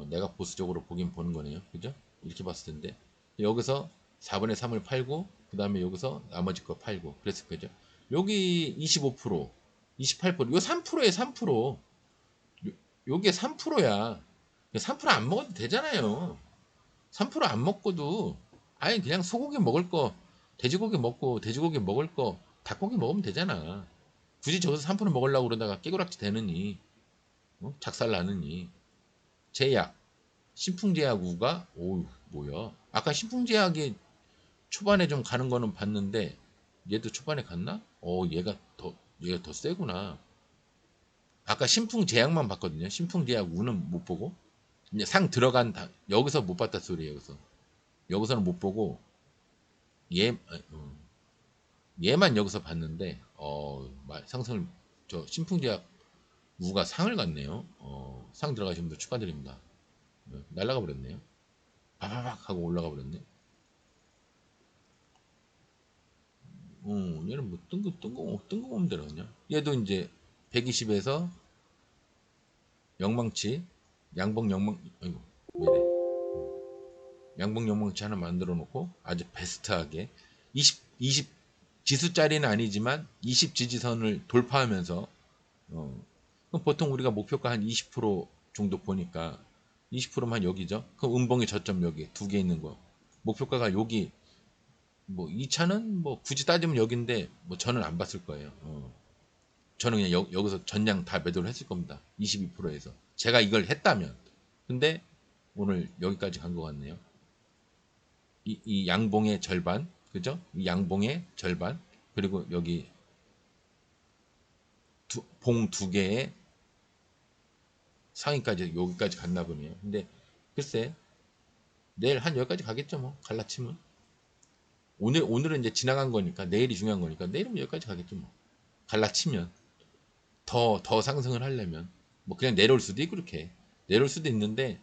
Speaker 1: 내가 보수적으로 보긴 보는 거네요. 그죠? 이렇게 봤을 텐데 여기서 4분의 3을 팔고 그 다음에 여기서 나머지 거 팔고 그랬을 거죠. 여기 25%, 28%, 요 3%에 3%. 요게 3%야. 3%안 먹어도 되잖아요. 3%안 먹고도 아예 그냥 소고기 먹을 거, 돼지고기 먹고 돼지고기 먹을 거 닭고기 먹으면 되잖아. 굳이 저기서 3% 먹으려고 그러다가 깨구락지 되느니 작살 나느니 제약 신풍제약 우가 오우 뭐야 아까 신풍제약이 초반에 좀 가는 거는 봤는데 얘도 초반에 갔나? 얘가 더 세구나. 아까 신풍제약만 봤거든요. 신풍제약 우는 못 보고 이제 상 들어간 여기서 못 봤다 소리예요. 여기서는 못 보고 얘 얘만 여기서 봤는데 상승을 저 신풍제약 우가 상을 갔네요. 상 들어가신 분들 축하드립니다. 날라가 버렸네요. 바바박 하고 올라가 버렸네. 얘는 뭐 뜬금없는 데로 그냥. 얘도 이제 120에서 영망치, 양봉 영망, 아이고, 왜래. 양봉 영망치 하나 만들어 놓고 아주 베스트하게 20 지수짜리는 아니지만 20 지지선을 돌파하면서 그럼 보통 우리가 목표가 한 20% 정도 보니까 20%만 여기죠. 그럼 음봉의 저점 여기 두 개 있는 거. 목표가가 여기 뭐 2차는 뭐 굳이 따지면 여기인데 뭐 저는 안 봤을 거예요. 저는 그냥 여기서 전량 다 매도를 했을 겁니다. 22%에서 제가 이걸 했다면. 근데 오늘 여기까지 간 것 같네요. 이 양봉의 절반, 그죠? 이 양봉의 절반, 그리고 여기 봉 두 개의 상위까지 여기까지 갔나 보네요. 근데 글쎄 내일 한 여기까지 가겠죠 뭐 갈라치면. 오늘은 이제 지나간 거니까 내일이 중요한 거니까 내일은 여기까지 가겠죠 뭐. 갈라치면 더 상승을 하려면 뭐 그냥 내려올 수도 있고 그렇게 내려올 수도 있는데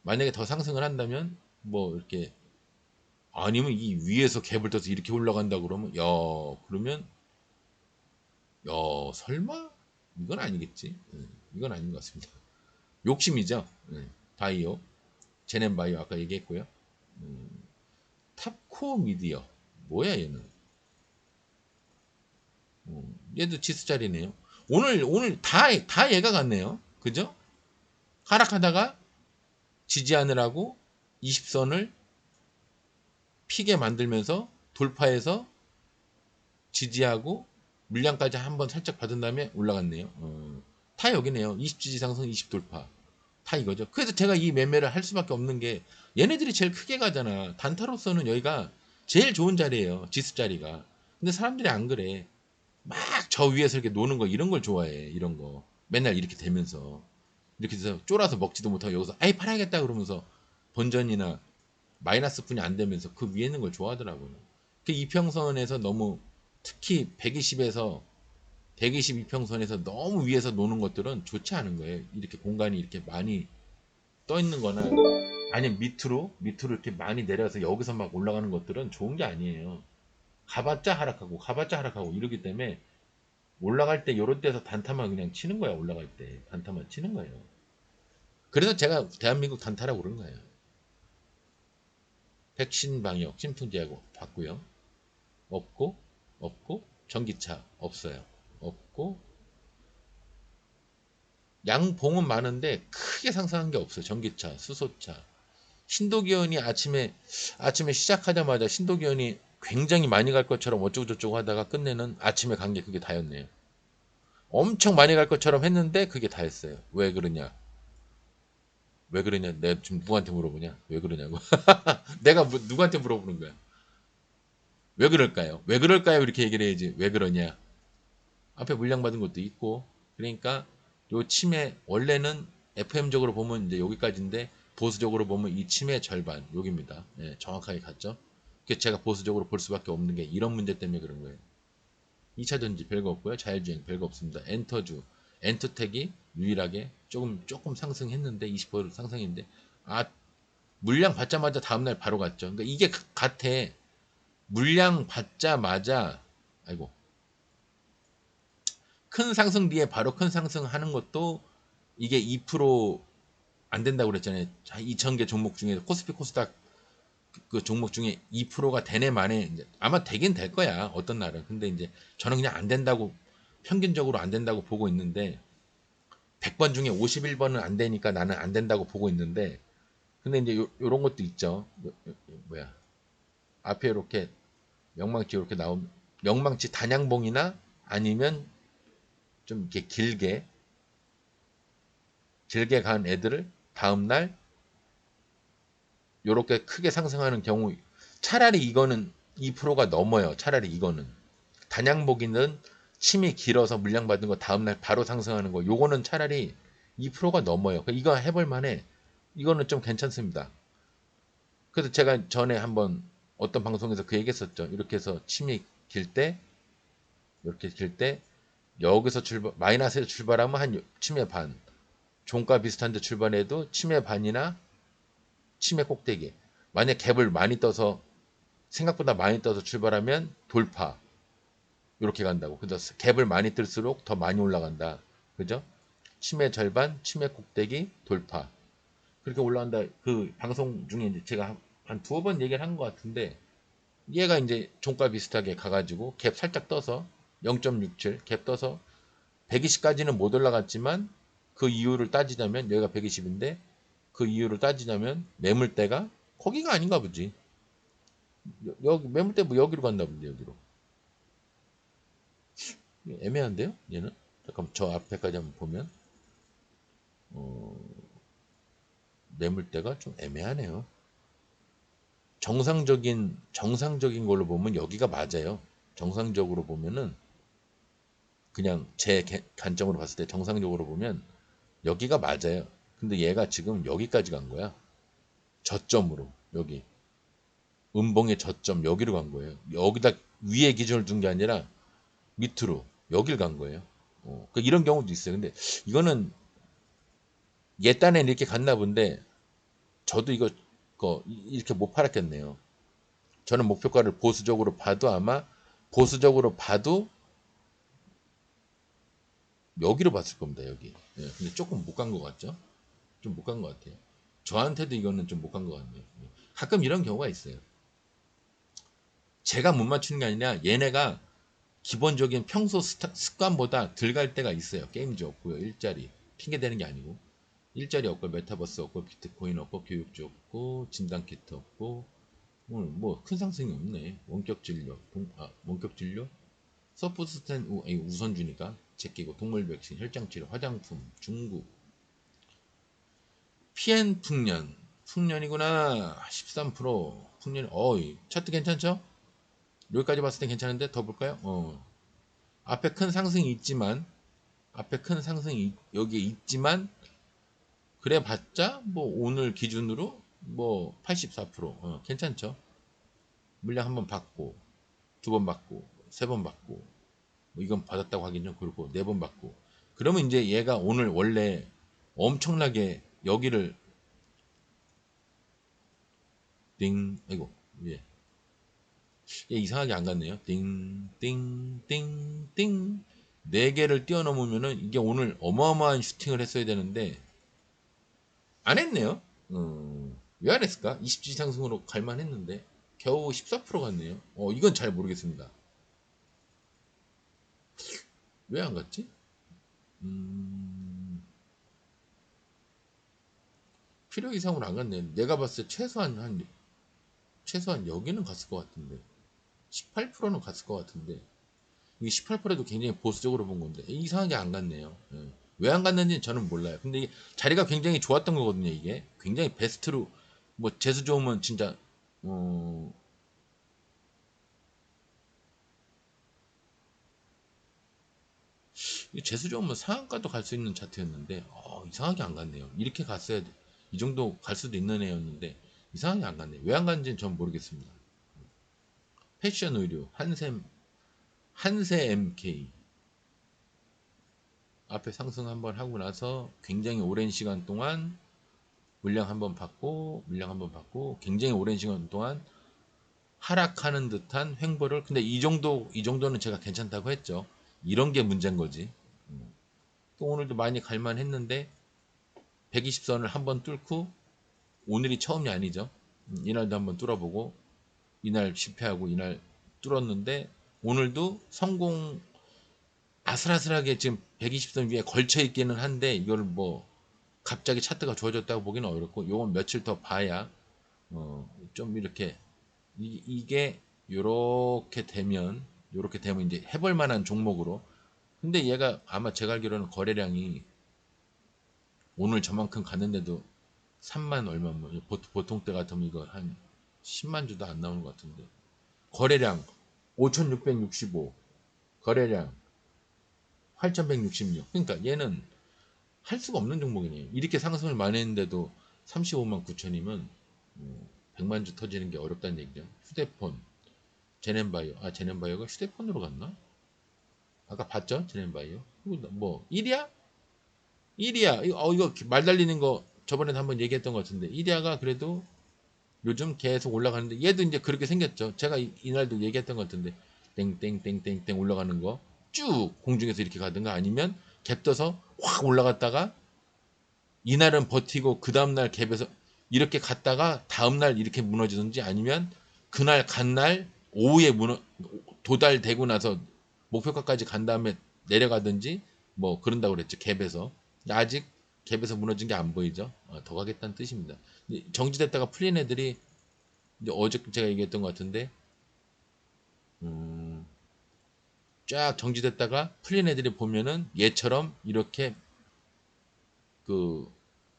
Speaker 1: 만약에 더 상승을 한다면 뭐 이렇게 아니면 이 위에서 갭을 떠서 이렇게 올라간다 그러면 야 그러면 야 설마 이건 아니겠지. 이건 아닌 것 같습니다. 욕심이죠. 바이오 제넨바이오 아까 얘기했고요. 탑코어 미디어 뭐야 얘는. 얘도 지수짜리네요. 오늘 다 얘가 같네요. 그죠? 하락하다가 지지하느라고 20선을 피게 만들면서 돌파해서 지지하고 물량까지 한번 살짝 받은 다음에 올라갔네요. 다 여기네요. 20지지 상승 20 돌파. 다 이거죠. 그래서 제가 이 매매를 할 수밖에 없는 게 얘네들이 제일 크게 가잖아. 단타로서는 여기가 제일 좋은 자리예요. 지수 자리가. 근데 사람들이 안 그래. 막 저 위에서 이렇게 노는 거 이런 걸 좋아해. 이런 거. 맨날 이렇게 되면서 이렇게 해서 쫄아서 먹지도 못하고 여기서 아이 팔아야겠다 그러면서 본전이나 마이너스 분이 안 되면서 그 위에 있는 걸 좋아하더라고요. 그 이평선에서 너무 특히 120에서 120 이평선에서 너무 위에서 노는 것들은 좋지 않은 거예요. 이렇게 공간이 이렇게 많이 떠 있는 거나 아니면 밑으로 이렇게 많이 내려서 여기서 막 올라가는 것들은 좋은 게 아니에요. 가봤자 하락하고 이러기 때문에 올라갈 때 요런 데서 단타만 그냥 치는 거야. 올라갈 때 단타만 치는 거예요. 그래서 제가 대한민국 단타라고 그런 거예요. 백신 방역 신풍제하고 봤고요. 없고 전기차 없어요. 없고 양봉은 많은데 크게 상승한 게 없어요. 전기차, 수소차. 신도기온이 아침에 시작하자마자 신도기온이 굉장히 많이 갈 것처럼 어쩌고저쩌고 하다가 끝내는 아침에 간 게 그게 다였네요. 엄청 많이 갈 것처럼 했는데 그게 다였어요. 왜 그러냐? 왜 그러냐? 내가 지금 누구한테 물어보냐? 왜 그러냐고. 내가 누구한테 물어보는 거야? 왜 그럴까요? 왜 그럴까요? 이렇게 얘기를 해야지. 왜 그러냐? 앞에 물량 받은 것도 있고. 그러니까 요 침해 원래는 FM적으로 보면 이제 여기까지인데 보수적으로 보면 이 침해 절반 여기입니다. 예, 정확하게 갔죠. 그래서 제가 보수적으로 볼 수밖에 없는 게 이런 문제 때문에 그런 거예요. 2차 전지 별거 없고요. 자율주행 별거 없습니다. 엔터텍이 유일하게 조금 상승했는데 20% 상승했는데 물량 받자마자 다음날 바로 갔죠. 그러니까 이게 같아. 물량 받자마자 아이고 큰 상승 뒤에 바로 큰 상승하는 것도 이게 2%안 된다고 그랬잖아요. 2,000개 종목 중에 코스피 코스닥 그 종목 중에 2%가 되네 만에 아마 되긴 될 거야. 어떤 날은. 근데 이제 저는 그냥 안 된다고 평균적으로 안 된다고 보고 있는데 100번 중에 51번은 안 되니까 나는 안 된다고 보고 있는데 근데 이제 요런 것도 있죠. 뭐야. 앞에 이렇게 명망치 이렇게 나온 명망치 단양봉이나 아니면 좀 이렇게 길게 간 애들을 다음날 요렇게 크게 상승하는 경우 차라리 이거는 2%가 넘어요. 차라리 이거는 단양복이는 침이 길어서 물량 받은 거 다음날 바로 상승하는 거 요거는 차라리 2%가 넘어요. 이거 해볼 만해. 이거는 좀 괜찮습니다. 그래서 제가 전에 한번 어떤 방송에서 그 얘기했었죠. 이렇게 해서 침이 길 때 이렇게 길 때 여기서 마이너스에서 출발하면 한 치매 반. 종가 비슷한데 출발해도 치매 반이나 치매 꼭대기. 만약 갭을 많이 떠서 생각보다 많이 떠서 출발하면 돌파. 이렇게 간다고. 그래서 갭을 많이 뜰수록 더 많이 올라간다. 그죠? 치매 절반, 치매 꼭대기, 돌파. 그렇게 올라간다. 그 방송 중에 이제 제가 한 두어 번 얘기를 한 것 같은데 얘가 이제 종가 비슷하게 가가지고 갭 살짝 떠서 0.67 갭 떠서 120까지는 못 올라갔지만 그 이유를 따지자면 여기가 120인데 그 이유를 따지자면 매물대가 거기가 아닌가 보지. 여기 매물대 뭐 여기로 갔나 본데 여기로. 애매한데요? 얘는 잠깐 저 앞에까지 한번 보면 매물대가 좀 애매하네요. 정상적인 걸로 보면 여기가 맞아요. 정상적으로 보면은 그냥 제 관점으로 봤을 때 정상적으로 보면 여기가 맞아요. 근데 얘가 지금 여기까지 간 거야. 저점으로 여기 음봉의 저점 여기로 간 거예요. 여기다 위에 기준을 둔 게 아니라 밑으로 여길 간 거예요. 그러니까 이런 경우도 있어요. 근데 이거는 옛 딴에는 이렇게 갔나 본데 저도 이거 이렇게 못 팔았겠네요. 저는 목표가를 보수적으로 봐도 아마 보수적으로 봐도 여기로 봤을 겁니다. 여기. 예, 근데 조금 못 간 것 같죠? 좀 못 간 것 같아요. 저한테도 이거는 좀 못 간 것 같네요. 예. 가끔 이런 경우가 있어요. 제가 못 맞추는 게 아니라 얘네가 기본적인 평소 습관보다 덜 갈 때가 있어요. 게임즈 없고요. 일자리. 핑계 대는 게 아니고. 일자리 없고 메타버스 없고 비트코인 없고 교육주 없고 진단 키트 없고 오늘 뭐 큰 상승이 없네. 원격 진료, 원격 진료, 서포스텐 우선주니까 제끼고 동물 백신, 혈장 치료, 화장품, 중국, PN 풍년이구나. 13% 풍년. 차트 괜찮죠? 여기까지 봤을 땐 괜찮은데 더 볼까요? 앞에 큰 상승이 있지만 앞에 큰 상승이 여기에 있지만 그래 봤자 뭐 오늘 기준으로 뭐 84% 괜찮죠? 물량 한 번 받고 두 번 받고 세 번 받고 뭐 이건 받았다고 하긴 좀 그렇고 네 번 받고 그러면 이제 얘가 오늘 원래 엄청나게 여기를 아이고 예. 얘 이상하게 안 갔네요. 네 개를 뛰어넘으면은 이게 오늘 어마어마한 슈팅을 했어야 되는데 안 했네요. 왜 안 했을까? 20지 상승으로 갈만 했는데 겨우 14% 갔네요. 이건 잘 모르겠습니다. 왜 안 갔지? 필요 이상으로 안 갔네. 내가 봤을 때 최소한 여기는 갔을 것 같은데 18%는 갔을 것 같은데 이게 18%도 굉장히 보수적으로 본 건데 이상하게 안 갔네요. 예. 왜 안 갔는지는 저는 몰라요. 근데 이게 자리가 굉장히 좋았던 거거든요. 이게 굉장히 베스트로 뭐 재수 좋으면 진짜 어, 재수 좋으면 상한가도 갈 수 있는 차트였는데 이상하게 안 갔네요. 이렇게 갔어야 돼. 이 정도 갈 수도 있는 애였는데 이상하게 안 갔네요. 왜 안 갔는지는 전 모르겠습니다. 패션 의류 한세 MK 앞에 상승 한번 하고 나서 굉장히 오랜 시간 동안 물량 한번 받고 물량 한번 받고 굉장히 오랜 시간 동안 하락하는 듯한 횡보를 근데 이 정도는 제가 괜찮다고 했죠. 이런 게 문제인 거지. 또 오늘도 많이 갈만 했는데 120선을 한번 뚫고 오늘이 처음이 아니죠. 이날도 한번 뚫어보고 이날 실패하고 이날 뚫었는데 오늘도 성공 아슬아슬하게 지금 120선 위에 걸쳐 있기는 한데 이걸 뭐 갑자기 차트가 좋아졌다고 보기는 어렵고 요건 며칠 더 봐야 좀 이렇게 이게 요렇게 되면 이제 해볼 만한 종목으로 근데 얘가 아마 제가 알기로는 거래량이 오늘 저만큼 갔는데도 3만 얼마 뭐 보통 때 같으면 이거 한 10만 주도 안 나오는 것 같은데 거래량 5,665 거래량 8,166 그러니까 얘는 할 수가 없는 종목이네요. 이렇게 상승을 많이 했는데도 35만 9천이면 100만 주 터지는 게 어렵다는 얘기죠. 휴대폰 제넨바이오 제넨바이오가 휴대폰으로 갔나? 아까 봤죠? 지난바이오. 뭐 1이야? 1이야. 이거 말 달리는 거 저번에도 한번 얘기했던 것 같은데 1이야가 그래도 요즘 계속 올라가는데 얘도 이제 그렇게 생겼죠. 제가 이날도 얘기했던 것 같은데 땡땡땡땡땡 올라가는 거 쭉 공중에서 이렇게 가든가 아니면 갭 떠서 확 올라갔다가 이날은 버티고 그 다음날 갭에서 이렇게 갔다가 다음날 이렇게 무너지든지 아니면 그날 간 날 오후에 도달되고 나서 목표가까지 간 다음에 내려가든지 뭐 그런다고 그랬죠. 갭에서. 아직 갭에서 무너진 게 안 보이죠. 더 가겠다는 뜻입니다. 정지됐다가 풀린 애들이 이제 어제 제가 얘기했던 것 같은데 음, 쫙 정지됐다가 풀린 애들이 보면은 얘처럼 이렇게 그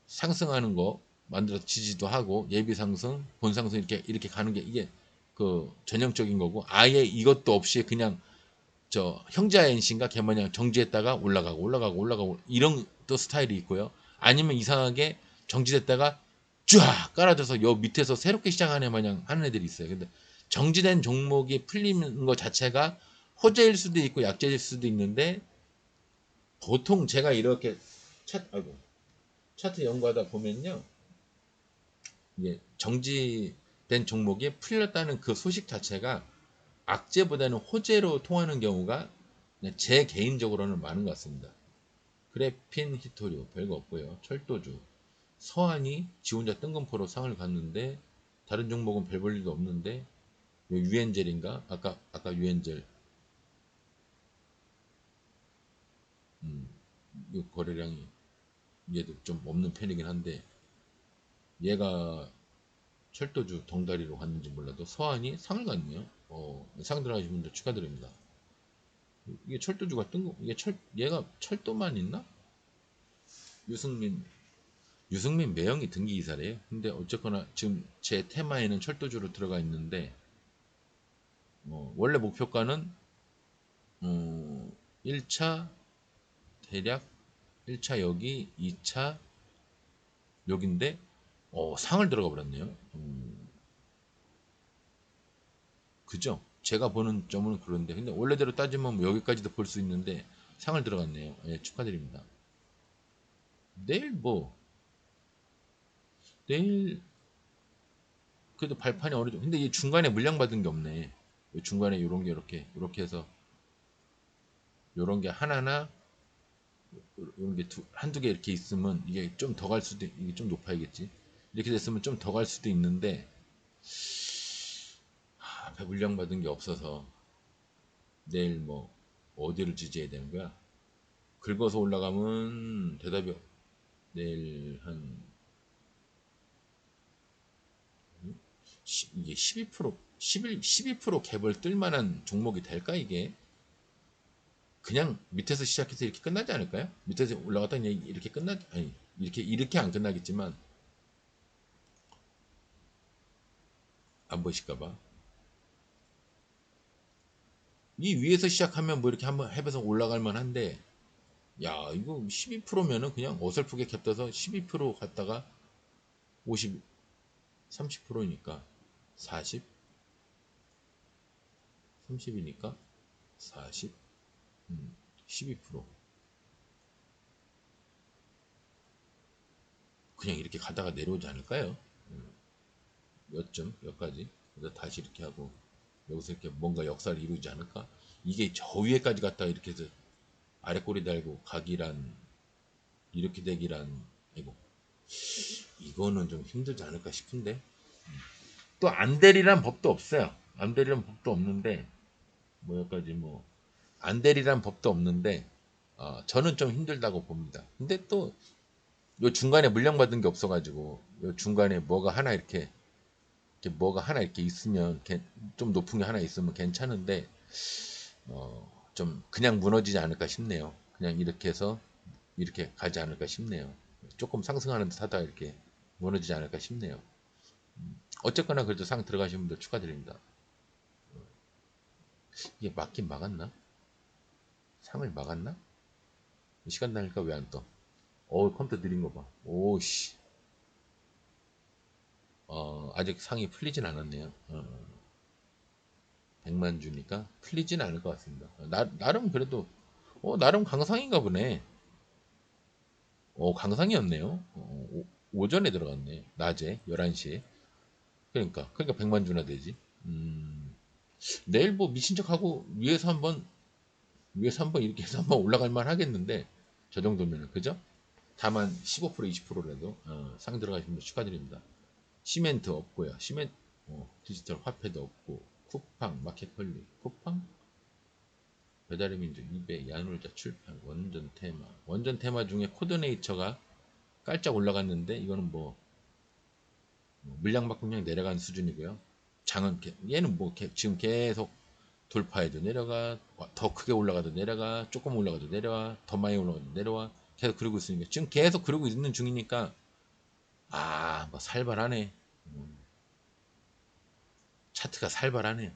Speaker 1: 상승하는 거 만들어서 지지도 하고 예비 상승, 본 상승 이렇게 가는 게 이게 그 전형적인 거고 아예 이것도 없이 그냥 저 형제 NC인가 걔 마냥 정지했다가 올라가고 이런 또 스타일이 있고요. 아니면 이상하게 정지됐다가 쫙 깔아줘서 요 밑에서 새롭게 시작하는 애 마냥 하는 애들이 있어요. 근데 정지된 종목이 풀리는 것 자체가 호재일 수도 있고 약재일 수도 있는데 보통 제가 이렇게 차트 연구하다 보면요. 이게 정지된 종목이 풀렸다는 그 소식 자체가 악재보다는 호재로 통하는 경우가 그냥 제 개인적으로는 많은 것 같습니다. 그래핀 히토류 별거 없고요. 철도주 서한이 지 혼자 뜬금포로 상을 갔는데 다른 종목은 별 볼 일도 없는데 유엔젤인가 아까 유엔젤 음, 이 거래량이 얘도 좀 없는 편이긴 한데 얘가 철도주 덩다리로 갔는지 몰라도 서한이 상을 갔네요. 상 들어가신 분들 축하드립니다. 이게 철도주가 뜬 거, 얘가 철도만 있나? 유승민, 유승민 매형이 등기 이사래요. 근데 어쨌거나 지금 제 테마에는 철도주로 들어가 있는데, 원래 목표가는, 1차 대략 1차 여기, 2차 여기인데, 상을 들어가 버렸네요. 그죠? 제가 보는 점은 그런데, 근데 원래대로 따지면 뭐 여기까지도 볼 수 있는데, 상을 들어갔네요. 예, 축하드립니다. 내일 뭐, 내일 그래도 발판이 어느 정도. 근데 이 중간에 물량 받은 게 없네. 중간에 요런 게 이렇게 해서 요런 게 하나나 요런 게 한두 개 이렇게 있으면 이게 좀 더 갈 수도 이게 좀 높아야겠지. 이렇게 됐으면 좀 더 갈 수도 있는데 앞에 물량 받은 게 없어서 내일 뭐 어디를 지지해야 되는 거야? 긁어서 올라가면 대답이 내일 한 이게 12% 11 12% 갭을 뜰 만한 종목이 될까 이게? 그냥 밑에서 시작해서 이렇게 끝나지 않을까요? 밑에서 올라갔다 그냥 이렇게 끝나지 아니 이렇게 안 끝나겠지만 안 보실까봐 이 위에서 시작하면 뭐 이렇게 한번 해봐서 올라갈 만한데 야 이거 12%면은 그냥 어설프게 캡떠서 12% 갔다가 50 30%니까 40 30이니까 40 12% 그냥 이렇게 가다가 내려오지 않을까요? 여기까지 그래서 다시 이렇게 하고 여기서 이렇게 뭔가 역사를 이루지 않을까? 이게 저 위에까지 갔다가 이렇게 해서 아래 꼬리 달고 가기란 이렇게 되기란 이거 이거는 좀 힘들지 않을까 싶은데 또 안되리란 법도 없어요. 안되리란 법도 없는데 뭐 여기까지 뭐 안되리란 법도 없는데 저는 좀 힘들다고 봅니다. 근데 또 요 중간에 물량받은 게 없어가지고 요 중간에 뭐가 하나 이렇게 있으면 좀 높은 게 하나 있으면 괜찮은데 좀 그냥 무너지지 않을까 싶네요. 그냥 이렇게 해서 이렇게 가지 않을까 싶네요. 조금 상승하는 듯 하다 이렇게 무너지지 않을까 싶네요. 어쨌거나 그래도 상 들어가신 분들 축하드립니다. 이게 막긴 막았나? 상을 막았나? 시간 나니까 왜 안 떠? 컴퓨터 느린 거 봐. 오씨. 아직 상이 풀리진 않았네요. 100만 주니까 풀리진 않을 것 같습니다. 나름 그래도 나름 강상인가 보네. 강상이었네요. 오전에 들어갔네. 낮에 11시에. 그러니까 100만 주나 되지. 내일 뭐 미친 척하고 위에서 한번 이렇게 해서 한번 올라갈 만 하겠는데 저 정도면은 그죠? 다만 15% 20%라도 상 들어가시면 축하드립니다. 시멘트 없고요. 디지털 화폐도 없고 쿠팡 마켓컬리 쿠팡 배달의 민족 이베이 야놀자 출판 원전 테마 중에 코드네이처가 깔짝 올라갔는데 이거는 뭐 물량만큼 그냥 내려가는 수준이고요. 얘는 뭐 지금 계속 돌파해도 내려가, 더 크게 올라가도 내려가, 조금 올라가도 내려와, 더 많이 올라가도 내려와, 계속 그러고 있으니까 지금 계속 그러고 있는 중이니까 뭐 살벌하네. 차트가 살벌하네요.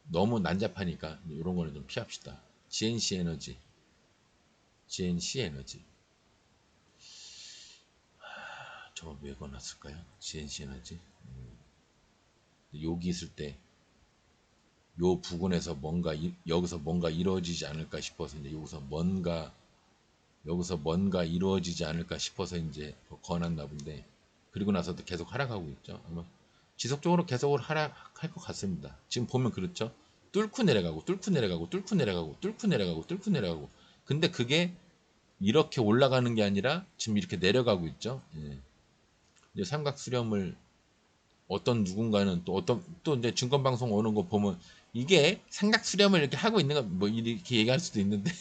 Speaker 1: 너무 난잡하니까 이런 거는 좀 피합시다. GNC 에너지, GNC 에너지. 저거 왜 꺼놨을까요? GNC 에너지. 여기 있을 때 요 부근에서 여기서 뭔가 이루어지지 않을까 싶어서 이제 여기서 뭔가 이루어지지 않을까 싶어서 이제 권했나 본데 그리고 나서도 계속 하락하고 있죠. 아마 지속적으로 계속 하락할 것 같습니다. 지금 보면 그렇죠. 뚫고 내려가고 뚫고 내려가고 뚫고 내려가고 뚫고 내려가고 뚫고 내려가고 근데 그게 이렇게 올라가는 게 아니라 지금 이렇게 내려가고 있죠. 예. 이제 삼각 수렴을 어떤 누군가는 또 이제 증권 방송 오는 거 보면 이게 삼각 수렴을 이렇게 하고 있는 거 뭐 이렇게 얘기할 수도 있는데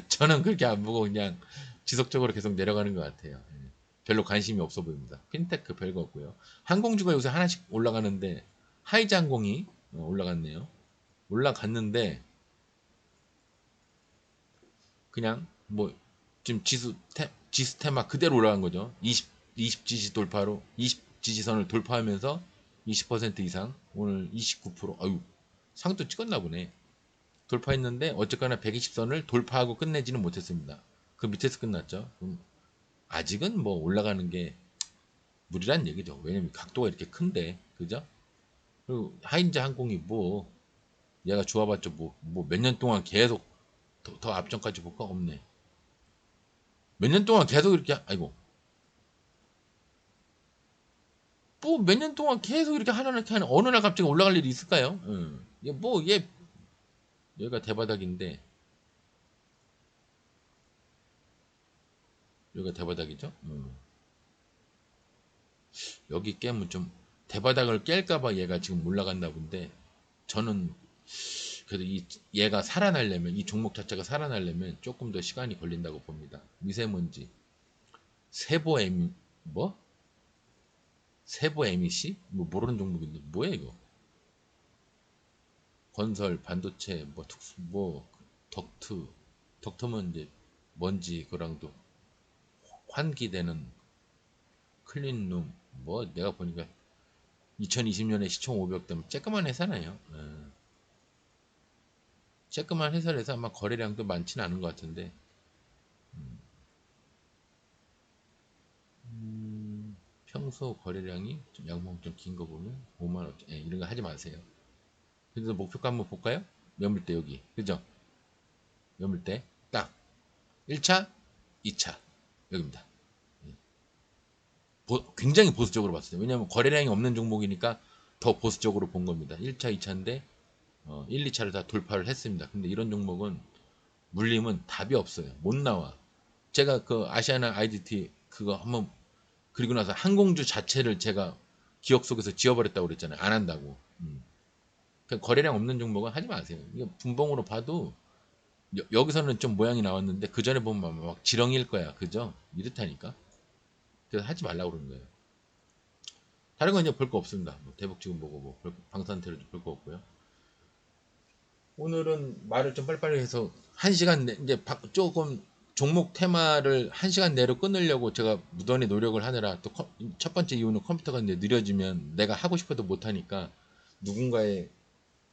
Speaker 1: 저는 그렇게 안 보고 그냥 지속적으로 계속 내려가는 것 같아요. 예. 별로 관심이 없어 보입니다. 핀테크 별거 없고요. 항공주가 요새 하나씩 올라가는데 하이즈 항공이 올라갔네요. 올라갔는데 그냥 뭐 지금 지수테마 그대로 올라간 거죠. 20 지지 돌파로 20 지지선을 돌파하면서 20% 이상 오늘 29% 아유 상도 찍었나 보네. 돌파했는데 어쨌거나 120선을 돌파하고 끝내지는 못했습니다. 그 밑에서 끝났죠. 아직은 뭐 올라가는 게 무리란 얘기죠. 왜냐면 각도가 이렇게 큰데 그죠? 그리고 하인즈 항공이 뭐 얘가 좋아봤죠. 뭐 몇 년 동안 계속 더 앞전까지 볼까 없네. 몇 년 동안 계속 이렇게 아이고 뭐 몇 년 동안 계속 이렇게 하는 어느 날 갑자기 올라갈 일이 있을까요? 얘가 대바닥인데 여기가 대바닥이죠. 여기 깨면 좀 대바닥을 깰까봐 얘가 지금 올라갔나 본데 저는 그래도 얘가 살아나려면 이 종목 자체가 살아나려면 조금 더 시간이 걸린다고 봅니다. 미세먼지 세보 M 뭐 세보 MEC 뭐 모르는 종목인데 뭐야 이거 건설 반도체 뭐 특수 뭐 덕트면 이제 먼지 그랑도 환기되는 클린룸 뭐 내가 보니까 2020년에 시총 500대면 쬐끄만 회사나요. 쬐끄만 회사라서 아마 거래량도 많지는 않은 것 같은데 평소 거래량이 좀 양봉 좀 긴 거 보면 5만 원 이런 거 하지 마세요. 그래서 목표가 한번 볼까요? 매물대 여기 그죠? 매물대 딱 1차 2차 여기입니다. 굉장히 보수적으로 봤어요. 왜냐하면 거래량이 없는 종목이니까 더 보수적으로 본 겁니다. 1차 2차인데 1, 2차를 다 돌파를 했습니다. 근데 이런 종목은 물림은 답이 없어요. 못 나와. 제가 그 아시아나 IDT 그거 한번 그리고 나서 항공주 자체를 제가 기억 속에서 지워버렸다고 그랬잖아요. 안 한다고. 그러니까 거래량 없는 종목은 하지 마세요. 이거 분봉으로 봐도 여기서는 좀 모양이 나왔는데 그 전에 보면 막 지렁일 거야. 그죠? 이렇다니까. 그래서 하지 말라고 그러는 거예요. 다른 건 이제 볼 거 없습니다. 뭐 대북 지금 보고 뭐 방산테러도 볼 거 없고요. 오늘은 말을 좀 빨리빨리 해서 1시간 이제 조금 종목 테마를 1시간 내로 끊으려고 제가 무던히 노력을 하느라 또 첫 번째 이유는 컴퓨터가 이제 느려지면 내가 하고 싶어도 못하니까 누군가의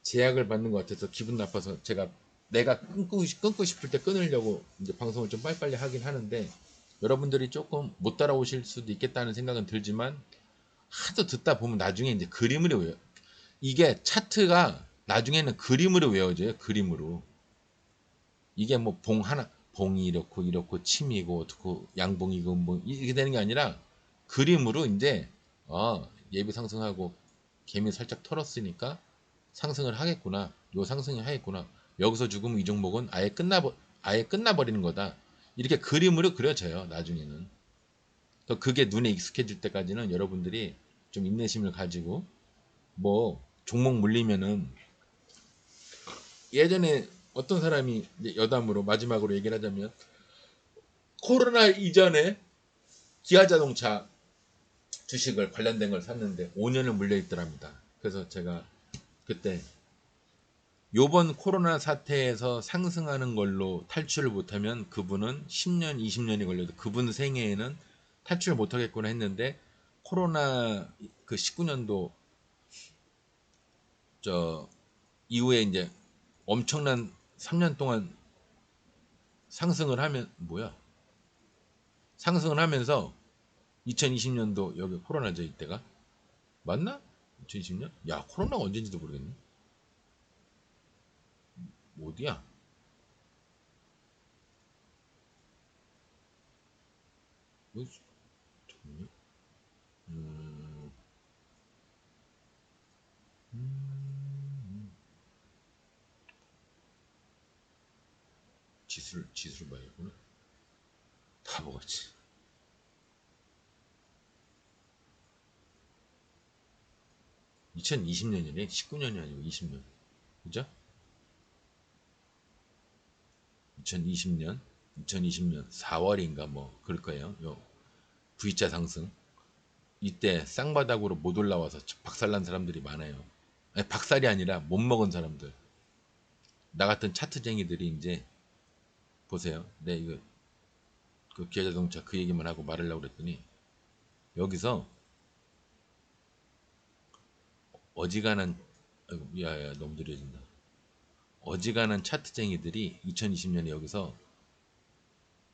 Speaker 1: 제약을 받는 것 같아서 기분 나빠서 제가 내가 끊고 싶을 때 끊으려고 이제 방송을 좀 빨리빨리 하긴 하는데 여러분들이 조금 못 따라오실 수도 있겠다는 생각은 들지만 하도 듣다 보면 나중에 이제 그림으로 외워. 이게 차트가 나중에는 그림으로 외워져요. 그림으로. 이게 뭐 봉 하나, 봉이 이렇고 침이고 어떻고 양봉이고 뭐 이게 되는 게 아니라 그림으로 이제 예비 상승하고 개미 살짝 털었으니까 상승을 하겠구나. 요 상승을 하겠구나. 여기서 죽으면 이 종목은 아예 끝나버리는 거다. 이렇게 그림으로 그려져요. 나중에는. 그게 눈에 익숙해질 때까지는 여러분들이 좀 인내심을 가지고 뭐 종목 물리면은 예전에 어떤 사람이 이제 여담으로 마지막으로 얘기를 하자면 코로나 이전에 기아자동차 주식을 관련된 걸 샀는데 5년을 물려 있더랍니다. 그래서 제가 그때 요번 코로나 사태에서 상승하는 걸로 탈출을 못하면 그분은 10년, 20년이 걸려도 그분 생애에는 탈출을 못하겠구나 했는데 코로나 그 19년도 저 이후에 이제 엄청난 3년 동안 상승을 하면서 2020년도 여기 코로나죠 이때가 맞나? 2020년? 야 코로나가 언제인지도 모르겠네. 어디야? 잠깐만요. 음, 음, 지수를 봐야겠구나. 다 먹었지. 2020년이네. 19년이 아니고 20년. 그죠? 2020년, 2020년 4월인가 뭐 그럴 거예요. 요 V자 상승. 이때 쌍바닥으로 못 올라와서 박살난 사람들이 많아요. 아니, 박살이 아니라 못 먹은 사람들. 나 같은 차트쟁이들이 이제 보세요. 네, 이거 그 기아자동차 그 얘기만 하고 말하려고 그랬더니 여기서 어지간한 아이고, 야야 너무 느려진다. 어지간한 차트쟁이들이 2020년에 여기서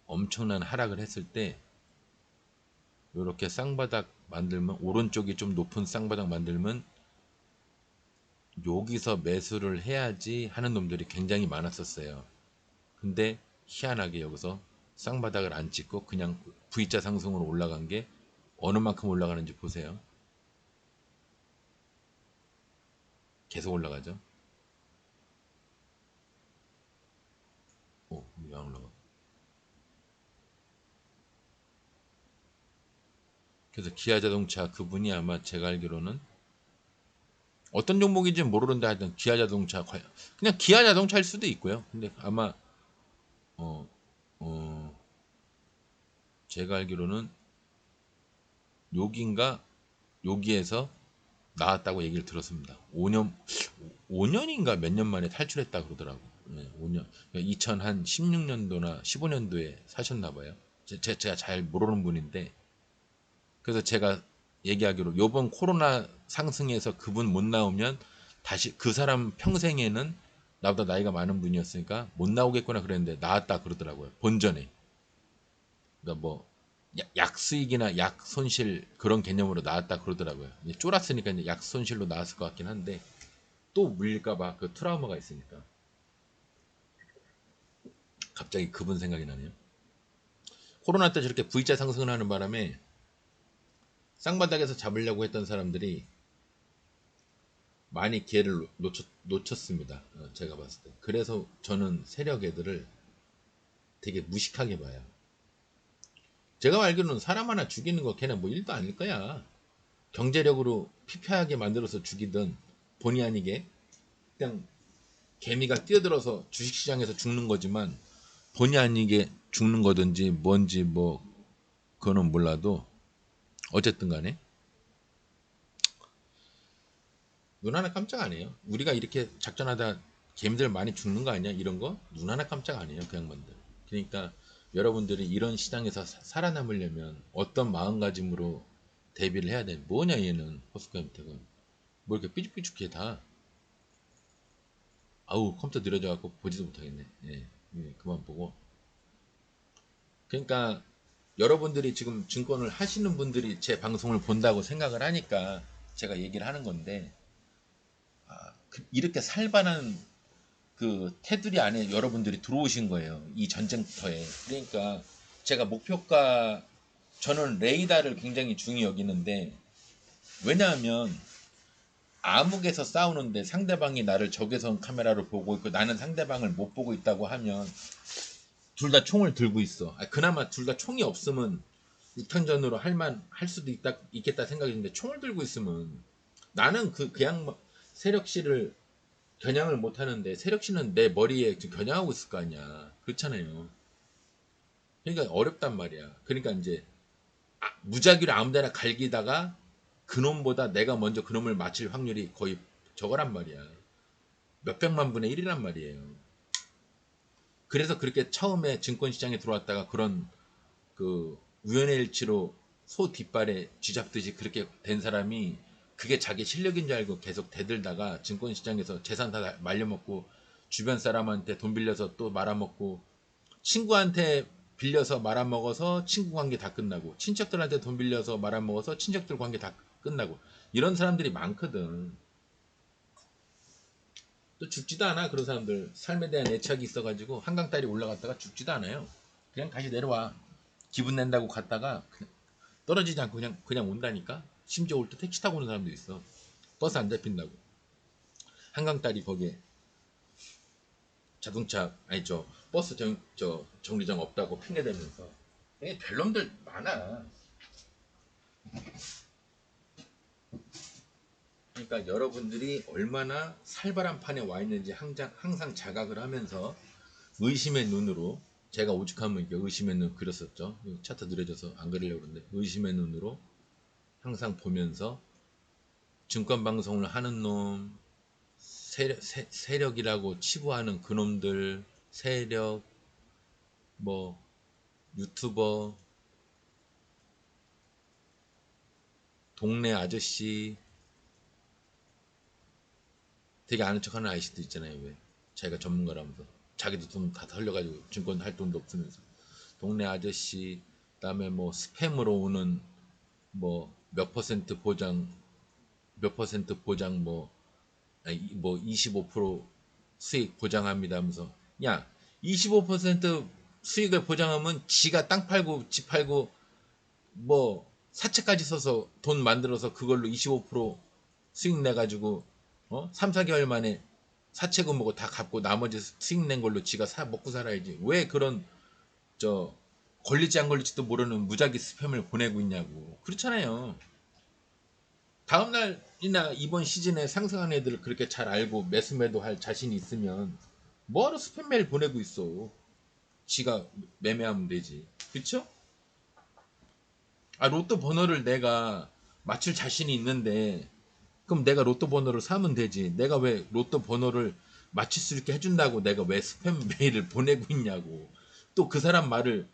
Speaker 1: 엄청난 하락을 했을 때 이렇게 쌍바닥 만들면 오른쪽이 좀 높은 쌍바닥 만들면 여기서 매수를 해야지 하는 놈들이 굉장히 많았었어요. 근데 희한하게 여기서 쌍바닥을 안 찍고 그냥 V자 상승으로 올라간 게 어느 만큼 올라가는지 보세요. 계속 올라가죠. 왜 안 올라가? 그래서 기아자동차 그분이 아마 제가 알기로는 어떤 종목인지 모르는데 하여튼 기아자동차 그냥 기아자동차일 수도 있고요. 근데 아마 어, 어, 제가 알기로는 여기인가 여기에서 나왔다고 얘기를 들었습니다. 5년인가 몇 년 만에 탈출했다 그러더라고. 네, 5년. 2016년도나 15년도에 사셨나 봐요. 제가 잘 모르는 분인데 그래서 제가 얘기하기로 요번 코로나 상승에서 그분 못 나오면 다시 그 사람 평생에는 나보다 나이가 많은 분이었으니까 못 나오겠구나 그랬는데 나왔다 그러더라고요. 본전에. 그러니까 뭐 약수익이나 약손실 그런 개념으로 나왔다 그러더라고요. 이제 쫄았으니까 이제 약손실로 나왔을 것 같긴 한데 또 물릴까봐 그 트라우마가 있으니까 갑자기 그분 생각이 나네요. 코로나 때 저렇게 V자 상승을 하는 바람에 쌍바닥에서 잡으려고 했던 사람들이 많이 기회를 놓쳤습니다. 제가 봤을 때. 그래서 저는 세력 애들을 되게 무식하게 봐요. 제가 알기로는 사람 하나 죽이는 거 걔는 뭐 일도 아닐 거야. 경제력으로 피폐하게 만들어서 죽이든 본의 아니게 그냥 개미가 뛰어들어서 주식시장에서 죽는 거지만 본의 아니게 죽는 거든지 뭔지 뭐 그거는 몰라도 어쨌든 간에 눈 하나 깜짝 안 해요. 우리가 이렇게 작전하다 개미들 많이 죽는 거 아니야? 이런 거 눈 하나 깜짝 안 해요. 그 양반들. 그러니까 여러분들이 이런 시장에서 살아남으려면 어떤 마음가짐으로 대비를 해야 돼. 뭐냐 얘는 포스코 엠텍은 뭐 이렇게 삐죽삐죽해 다. 아우 컴퓨터 느려져 갖고 보지도 못하겠네. 예, 예, 그만 보고. 그러니까 여러분들이 지금 증권을 하시는 분들이 제 방송을 본다고 생각을 하니까 제가 얘기를 하는 건데 이렇게 살만한 그 테두리 안에 여러분들이 들어오신 거예요. 이 전쟁터에. 그러니까 제가 목표가 저는 레이더를 굉장히 중히 여기는데 왜냐하면 암흑에서 싸우는데 상대방이 나를 적외선 카메라로 보고 있고 나는 상대방을 못 보고 있다고 하면 둘 다 총을 들고 있어. 그나마 둘 다 총이 없으면 육탄전으로 할 수도 있겠다 생각이 드는데 총을 들고 있으면 나는 그냥 세력실을 겨냥을 못 하는데 세력실은 내 머리에 지금 겨냥하고 있을 거 아니야. 그렇잖아요. 그러니까 어렵단 말이야. 그러니까 이제 무작위로 아무데나 갈기다가 그놈보다 내가 먼저 그놈을 맞힐 확률이 거의 저거란 말이야. 몇백만 분의 1이란 말이에요. 그래서 그렇게 처음에 증권시장에 들어왔다가 그런 그 우연의 일치로 소 뒷발에 쥐잡듯이 그렇게 된 사람이 그게 자기 실력인 줄 알고 계속 대들다가 증권시장에서 재산 다 말려먹고 주변 사람한테 돈 빌려서 또 말아먹고 친구한테 빌려서 말아먹어서 친구 관계 다 끝나고 친척들한테 돈 빌려서 말아먹어서 친척들 관계 다 끝나고 이런 사람들이 많거든. 또 죽지도 않아. 그런 사람들 삶에 대한 애착이 있어가지고 한강다리 올라갔다가 죽지도 않아요. 그냥 다시 내려와. 기분 낸다고 갔다가 떨어지지 않고 그냥 온다니까. 심지어 올 때 택시 타고 오는 사람도 있어. 버스 안 잡힌다고. 한강다리 거기에 자동차 아니 저 버스 정류장 없다고 핑계대면서 이게 별놈들 많아. 그러니까 여러분들이 얼마나 살벌한 판에 와 있는지 항상 자각을 하면서 의심의 눈으로 제가 오죽하면 이렇게 의심의 눈 그렸었죠. 차트 느려져서 안 그리려고 그러는데 의심의 눈으로 항상 보면서 증권 방송을 하는 놈 세력이라고 치부하는 그놈들 세력 뭐 유튜버 동네 아저씨 되게 아는 척하는 아저씨도 있잖아요. 왜 자기가 전문가라면서 자기도 돈 다 털려가지고 증권 할 돈도 없으면서 동네 아저씨 그다음에 뭐 스팸으로 오는 뭐 몇 퍼센트 보장 몇 퍼센트 보장 뭐 25% 수익 보장합니다 하면서 야 25% 수익을 보장하면 지가 땅 팔고 집 팔고 뭐 사채까지 써서 돈 만들어서 그걸로 25% 수익 내가지고 3, 4개월 만에 사채금 뭐고 다 갚고 나머지 수익 낸 걸로 지가 먹고 살아야지. 왜 그런 저 걸릴지 안 걸릴지도 모르는 무작위 스팸을 보내고 있냐고. 그렇잖아요. 다음 날이나 이번 시즌에 상승한 애들을 그렇게 잘 알고 매수매도 할 자신이 있으면 뭐하러 스팸 메일 보내고 있어. 지가 매매하면 되지. 그쵸? 로또 번호를 내가 맞출 자신이 있는데 그럼 내가 로또 번호를 사면 되지. 내가 왜 로또 번호를 맞출 수 있게 해준다고 내가 왜 스팸 메일을 보내고 있냐고. 또 그 사람 말을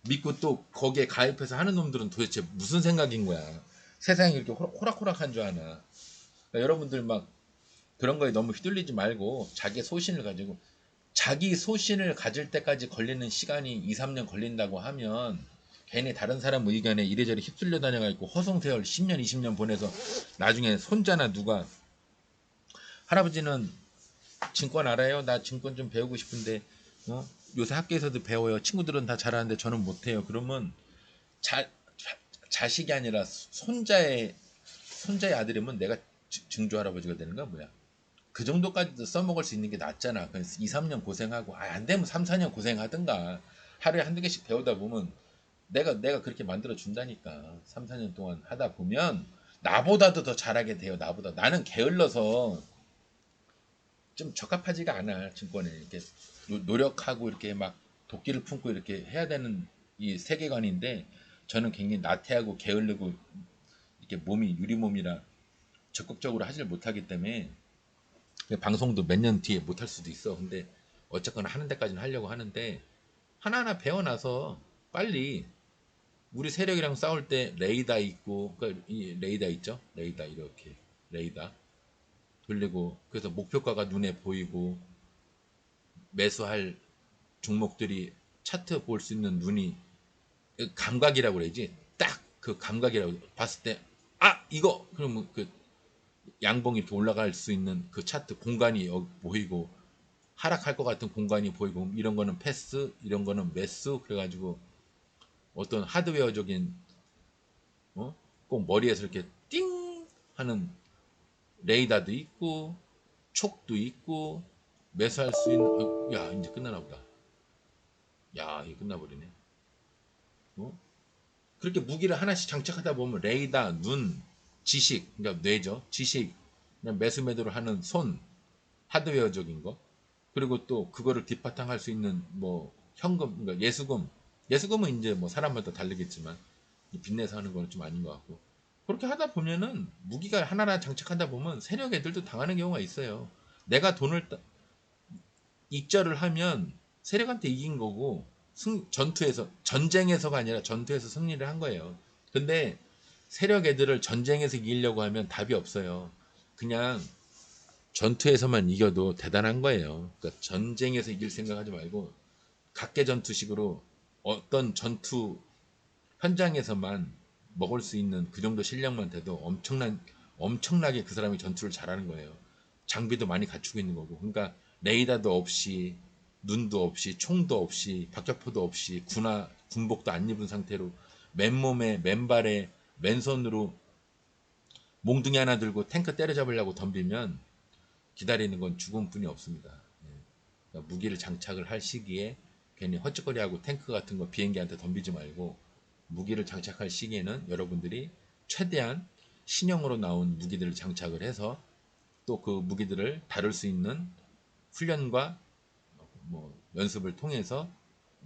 Speaker 1: 믿고 또 거기에 가입해서 하는 놈들은 도대체 무슨 생각인 거야. 세상이 이렇게 호락호락한 줄 아나. 그러니까 여러분들 막 그런 거에 너무 휘둘리지 말고 자기 소신을 가지고 자기 소신을 가질 때까지 걸리는 시간이 2, 3년 걸린다고 하면 괜히 다른 사람 의견에 이래저래 휩쓸려 다녀가지고 허송세월 10년, 20년 보내서 나중에 손자나 누가 할아버지는 증권 알아요? 나 증권 좀 배우고 싶은데 요새 학교에서도 배워요. 친구들은 다 잘하는데 저는 못해요. 그러면 자식이 아니라 손자의 아들이면 내가 증조 할아버지가 되는 거야 뭐야. 그 정도까지도 써먹을 수 있는 게 낫잖아. 그래서 2, 3년 고생하고 안 되면 3, 4년 고생하든가 하루에 한두 개씩 배우다 보면 내가 그렇게 만들어 준다니까. 3, 4년 동안 하다 보면 나보다도 더 잘하게 돼요. 나보다. 나는 게을러서 좀 적합하지가 않아. 증권에 이렇게 노력하고 이렇게 막 도끼를 품고 이렇게 해야 되는 이 세계관인데 저는 굉장히 나태하고 게을르고 이렇게 몸이 유리몸이라 적극적으로 하질 못하기 때문에 방송도 몇 년 뒤에 못할 수도 있어. 근데 어쨌거나 하는 데까지는 하려고 하는데 하나하나 배워놔서 빨리 우리 세력이랑 싸울 때 레이더 있고 그러니까 이 레이더 있죠? 레이더 이렇게 레이더 돌리고 그래서 목표가가 눈에 보이고 매수할 종목들이 차트 볼 수 있는 눈이 감각이라고 그러지. 딱 그 감각이라고 봤을 때 이거 그러면 그 양봉이 이렇게 올라갈 수 있는 그 차트 공간이 여기 보이고 하락할 것 같은 공간이 보이고 이런 거는 패스, 이런 거는 매수. 그래가지고 어떤 하드웨어적인 꼭 머리에서 이렇게 띵 하는 레이더도 있고 촉도 있고 매수할 수 있는 야 이제 끝나나 보다. 야 이게 끝나버리네. 어? 그렇게 무기를 하나씩 장착하다 보면 레이더, 눈, 지식, 그러니까 뇌죠. 지식, 그냥 매수 매도를 하는 손, 하드웨어적인 거. 그리고 또 그거를 뒷바탕할 수 있는 뭐 현금, 그러니까 예수금. 예수금은 이제 뭐 사람마다 다르겠지만 빚내서 하는 거는 좀 아닌 것 같고. 그렇게 하다 보면은 무기가 하나하나 장착하다 보면 세력 애들도 당하는 경우가 있어요. 내가 돈을 익절을 하면 세력한테 이긴 거고 전투에서 전쟁에서가 아니라 전투에서 승리를 한 거예요. 근데 세력 애들을 전쟁에서 이기려고 하면 답이 없어요. 그냥 전투에서만 이겨도 대단한 거예요. 그러니까 전쟁에서 이길 생각하지 말고 각계 전투식으로 어떤 전투 현장에서만 먹을 수 있는 그 정도 실력만 돼도 엄청나게 그 사람이 전투를 잘하는 거예요. 장비도 많이 갖추고 있는 거고. 그러니까 레이더도 없이 눈도 없이 총도 없이 박격포도 없이 군복도 안 입은 상태로 맨몸에 맨발에 맨손으로 몽둥이 하나 들고 탱크 때려잡으려고 덤비면 기다리는 건 죽음뿐이 없습니다. 그러니까 무기를 장착을 할 시기에 괜히 헛짓거리하고 탱크 같은 거 비행기한테 덤비지 말고 무기를 장착할 시기에는 여러분들이 최대한 신형으로 나온 무기들을 장착을 해서 또 그 무기들을 다룰 수 있는 훈련과 뭐 연습을 통해서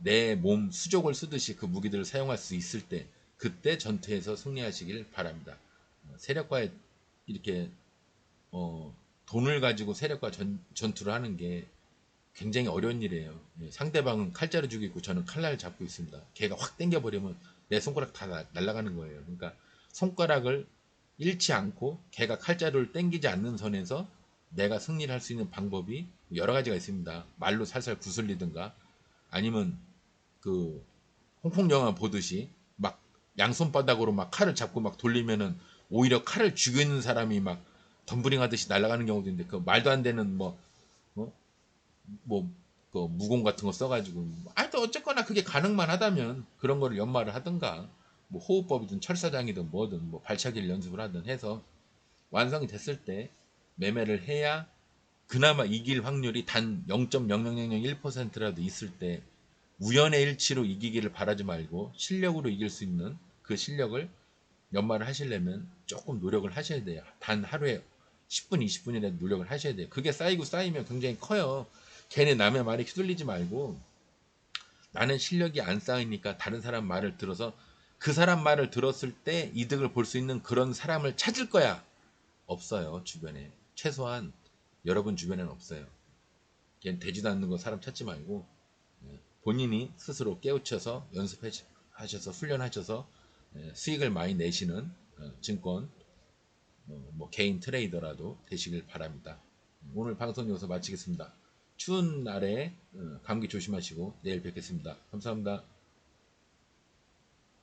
Speaker 1: 내 몸 수족을 쓰듯이 그 무기들을 사용할 수 있을 때 그때 전투에서 승리하시길 바랍니다. 세력과 이렇게 돈을 가지고 세력과 전투를 하는 게 굉장히 어려운 일이에요. 상대방은 칼자루 쥐고 있고 저는 칼날 잡고 있습니다. 걔가 확 당겨버리면 내 손가락 다 날아가는 거예요. 그러니까 손가락을 잃지 않고 걔가 칼자루를 당기지 않는 선에서 내가 승리를 할 수 있는 방법이 여러 가지가 있습니다. 말로 살살 구슬리든가 아니면 그 홍콩 영화 보듯이 막 양손바닥으로 막 칼을 잡고 막 돌리면은 오히려 칼을 쥐고 있는 사람이 막 덤블링 하듯이 날아가는 경우도 있는데 그 말도 안 되는 어? 뭐, 그 무공 같은 거 써가지고, 또 어쨌거나 그게 가능만 하다면 그런 거를 연마를 하든가, 뭐 호흡법이든 철사장이든 뭐든 뭐 발차기를 연습을 하든 해서 완성이 됐을 때 매매를 해야 그나마 이길 확률이 단 0.00001%라도 있을 때 우연의 일치로 이기기를 바라지 말고 실력으로 이길 수 있는 그 실력을 연마를 하시려면 조금 노력을 하셔야 돼요. 단 하루에 10분, 20분이라도 노력을 하셔야 돼요. 그게 쌓이고 쌓이면 굉장히 커요. 괜히 남의 말에 휘둘리지 말고 나는 실력이 안 쌓이니까 다른 사람 말을 들어서 그 사람 말을 들었을 때 이득을 볼 수 있는 그런 사람을 찾을 거야. 없어요. 주변에. 최소한 여러분 주변에는 없어요. 걔는 되지도 않는 거 사람 찾지 말고 본인이 스스로 깨우쳐서 연습하셔서 훈련하셔서 수익을 많이 내시는 증권 뭐 개인 트레이더라도 되시길 바랍니다. 오늘 방송 여기서 마치겠습니다. 추운 날에 감기 조심하시고 내일 뵙겠습니다. 감사합니다.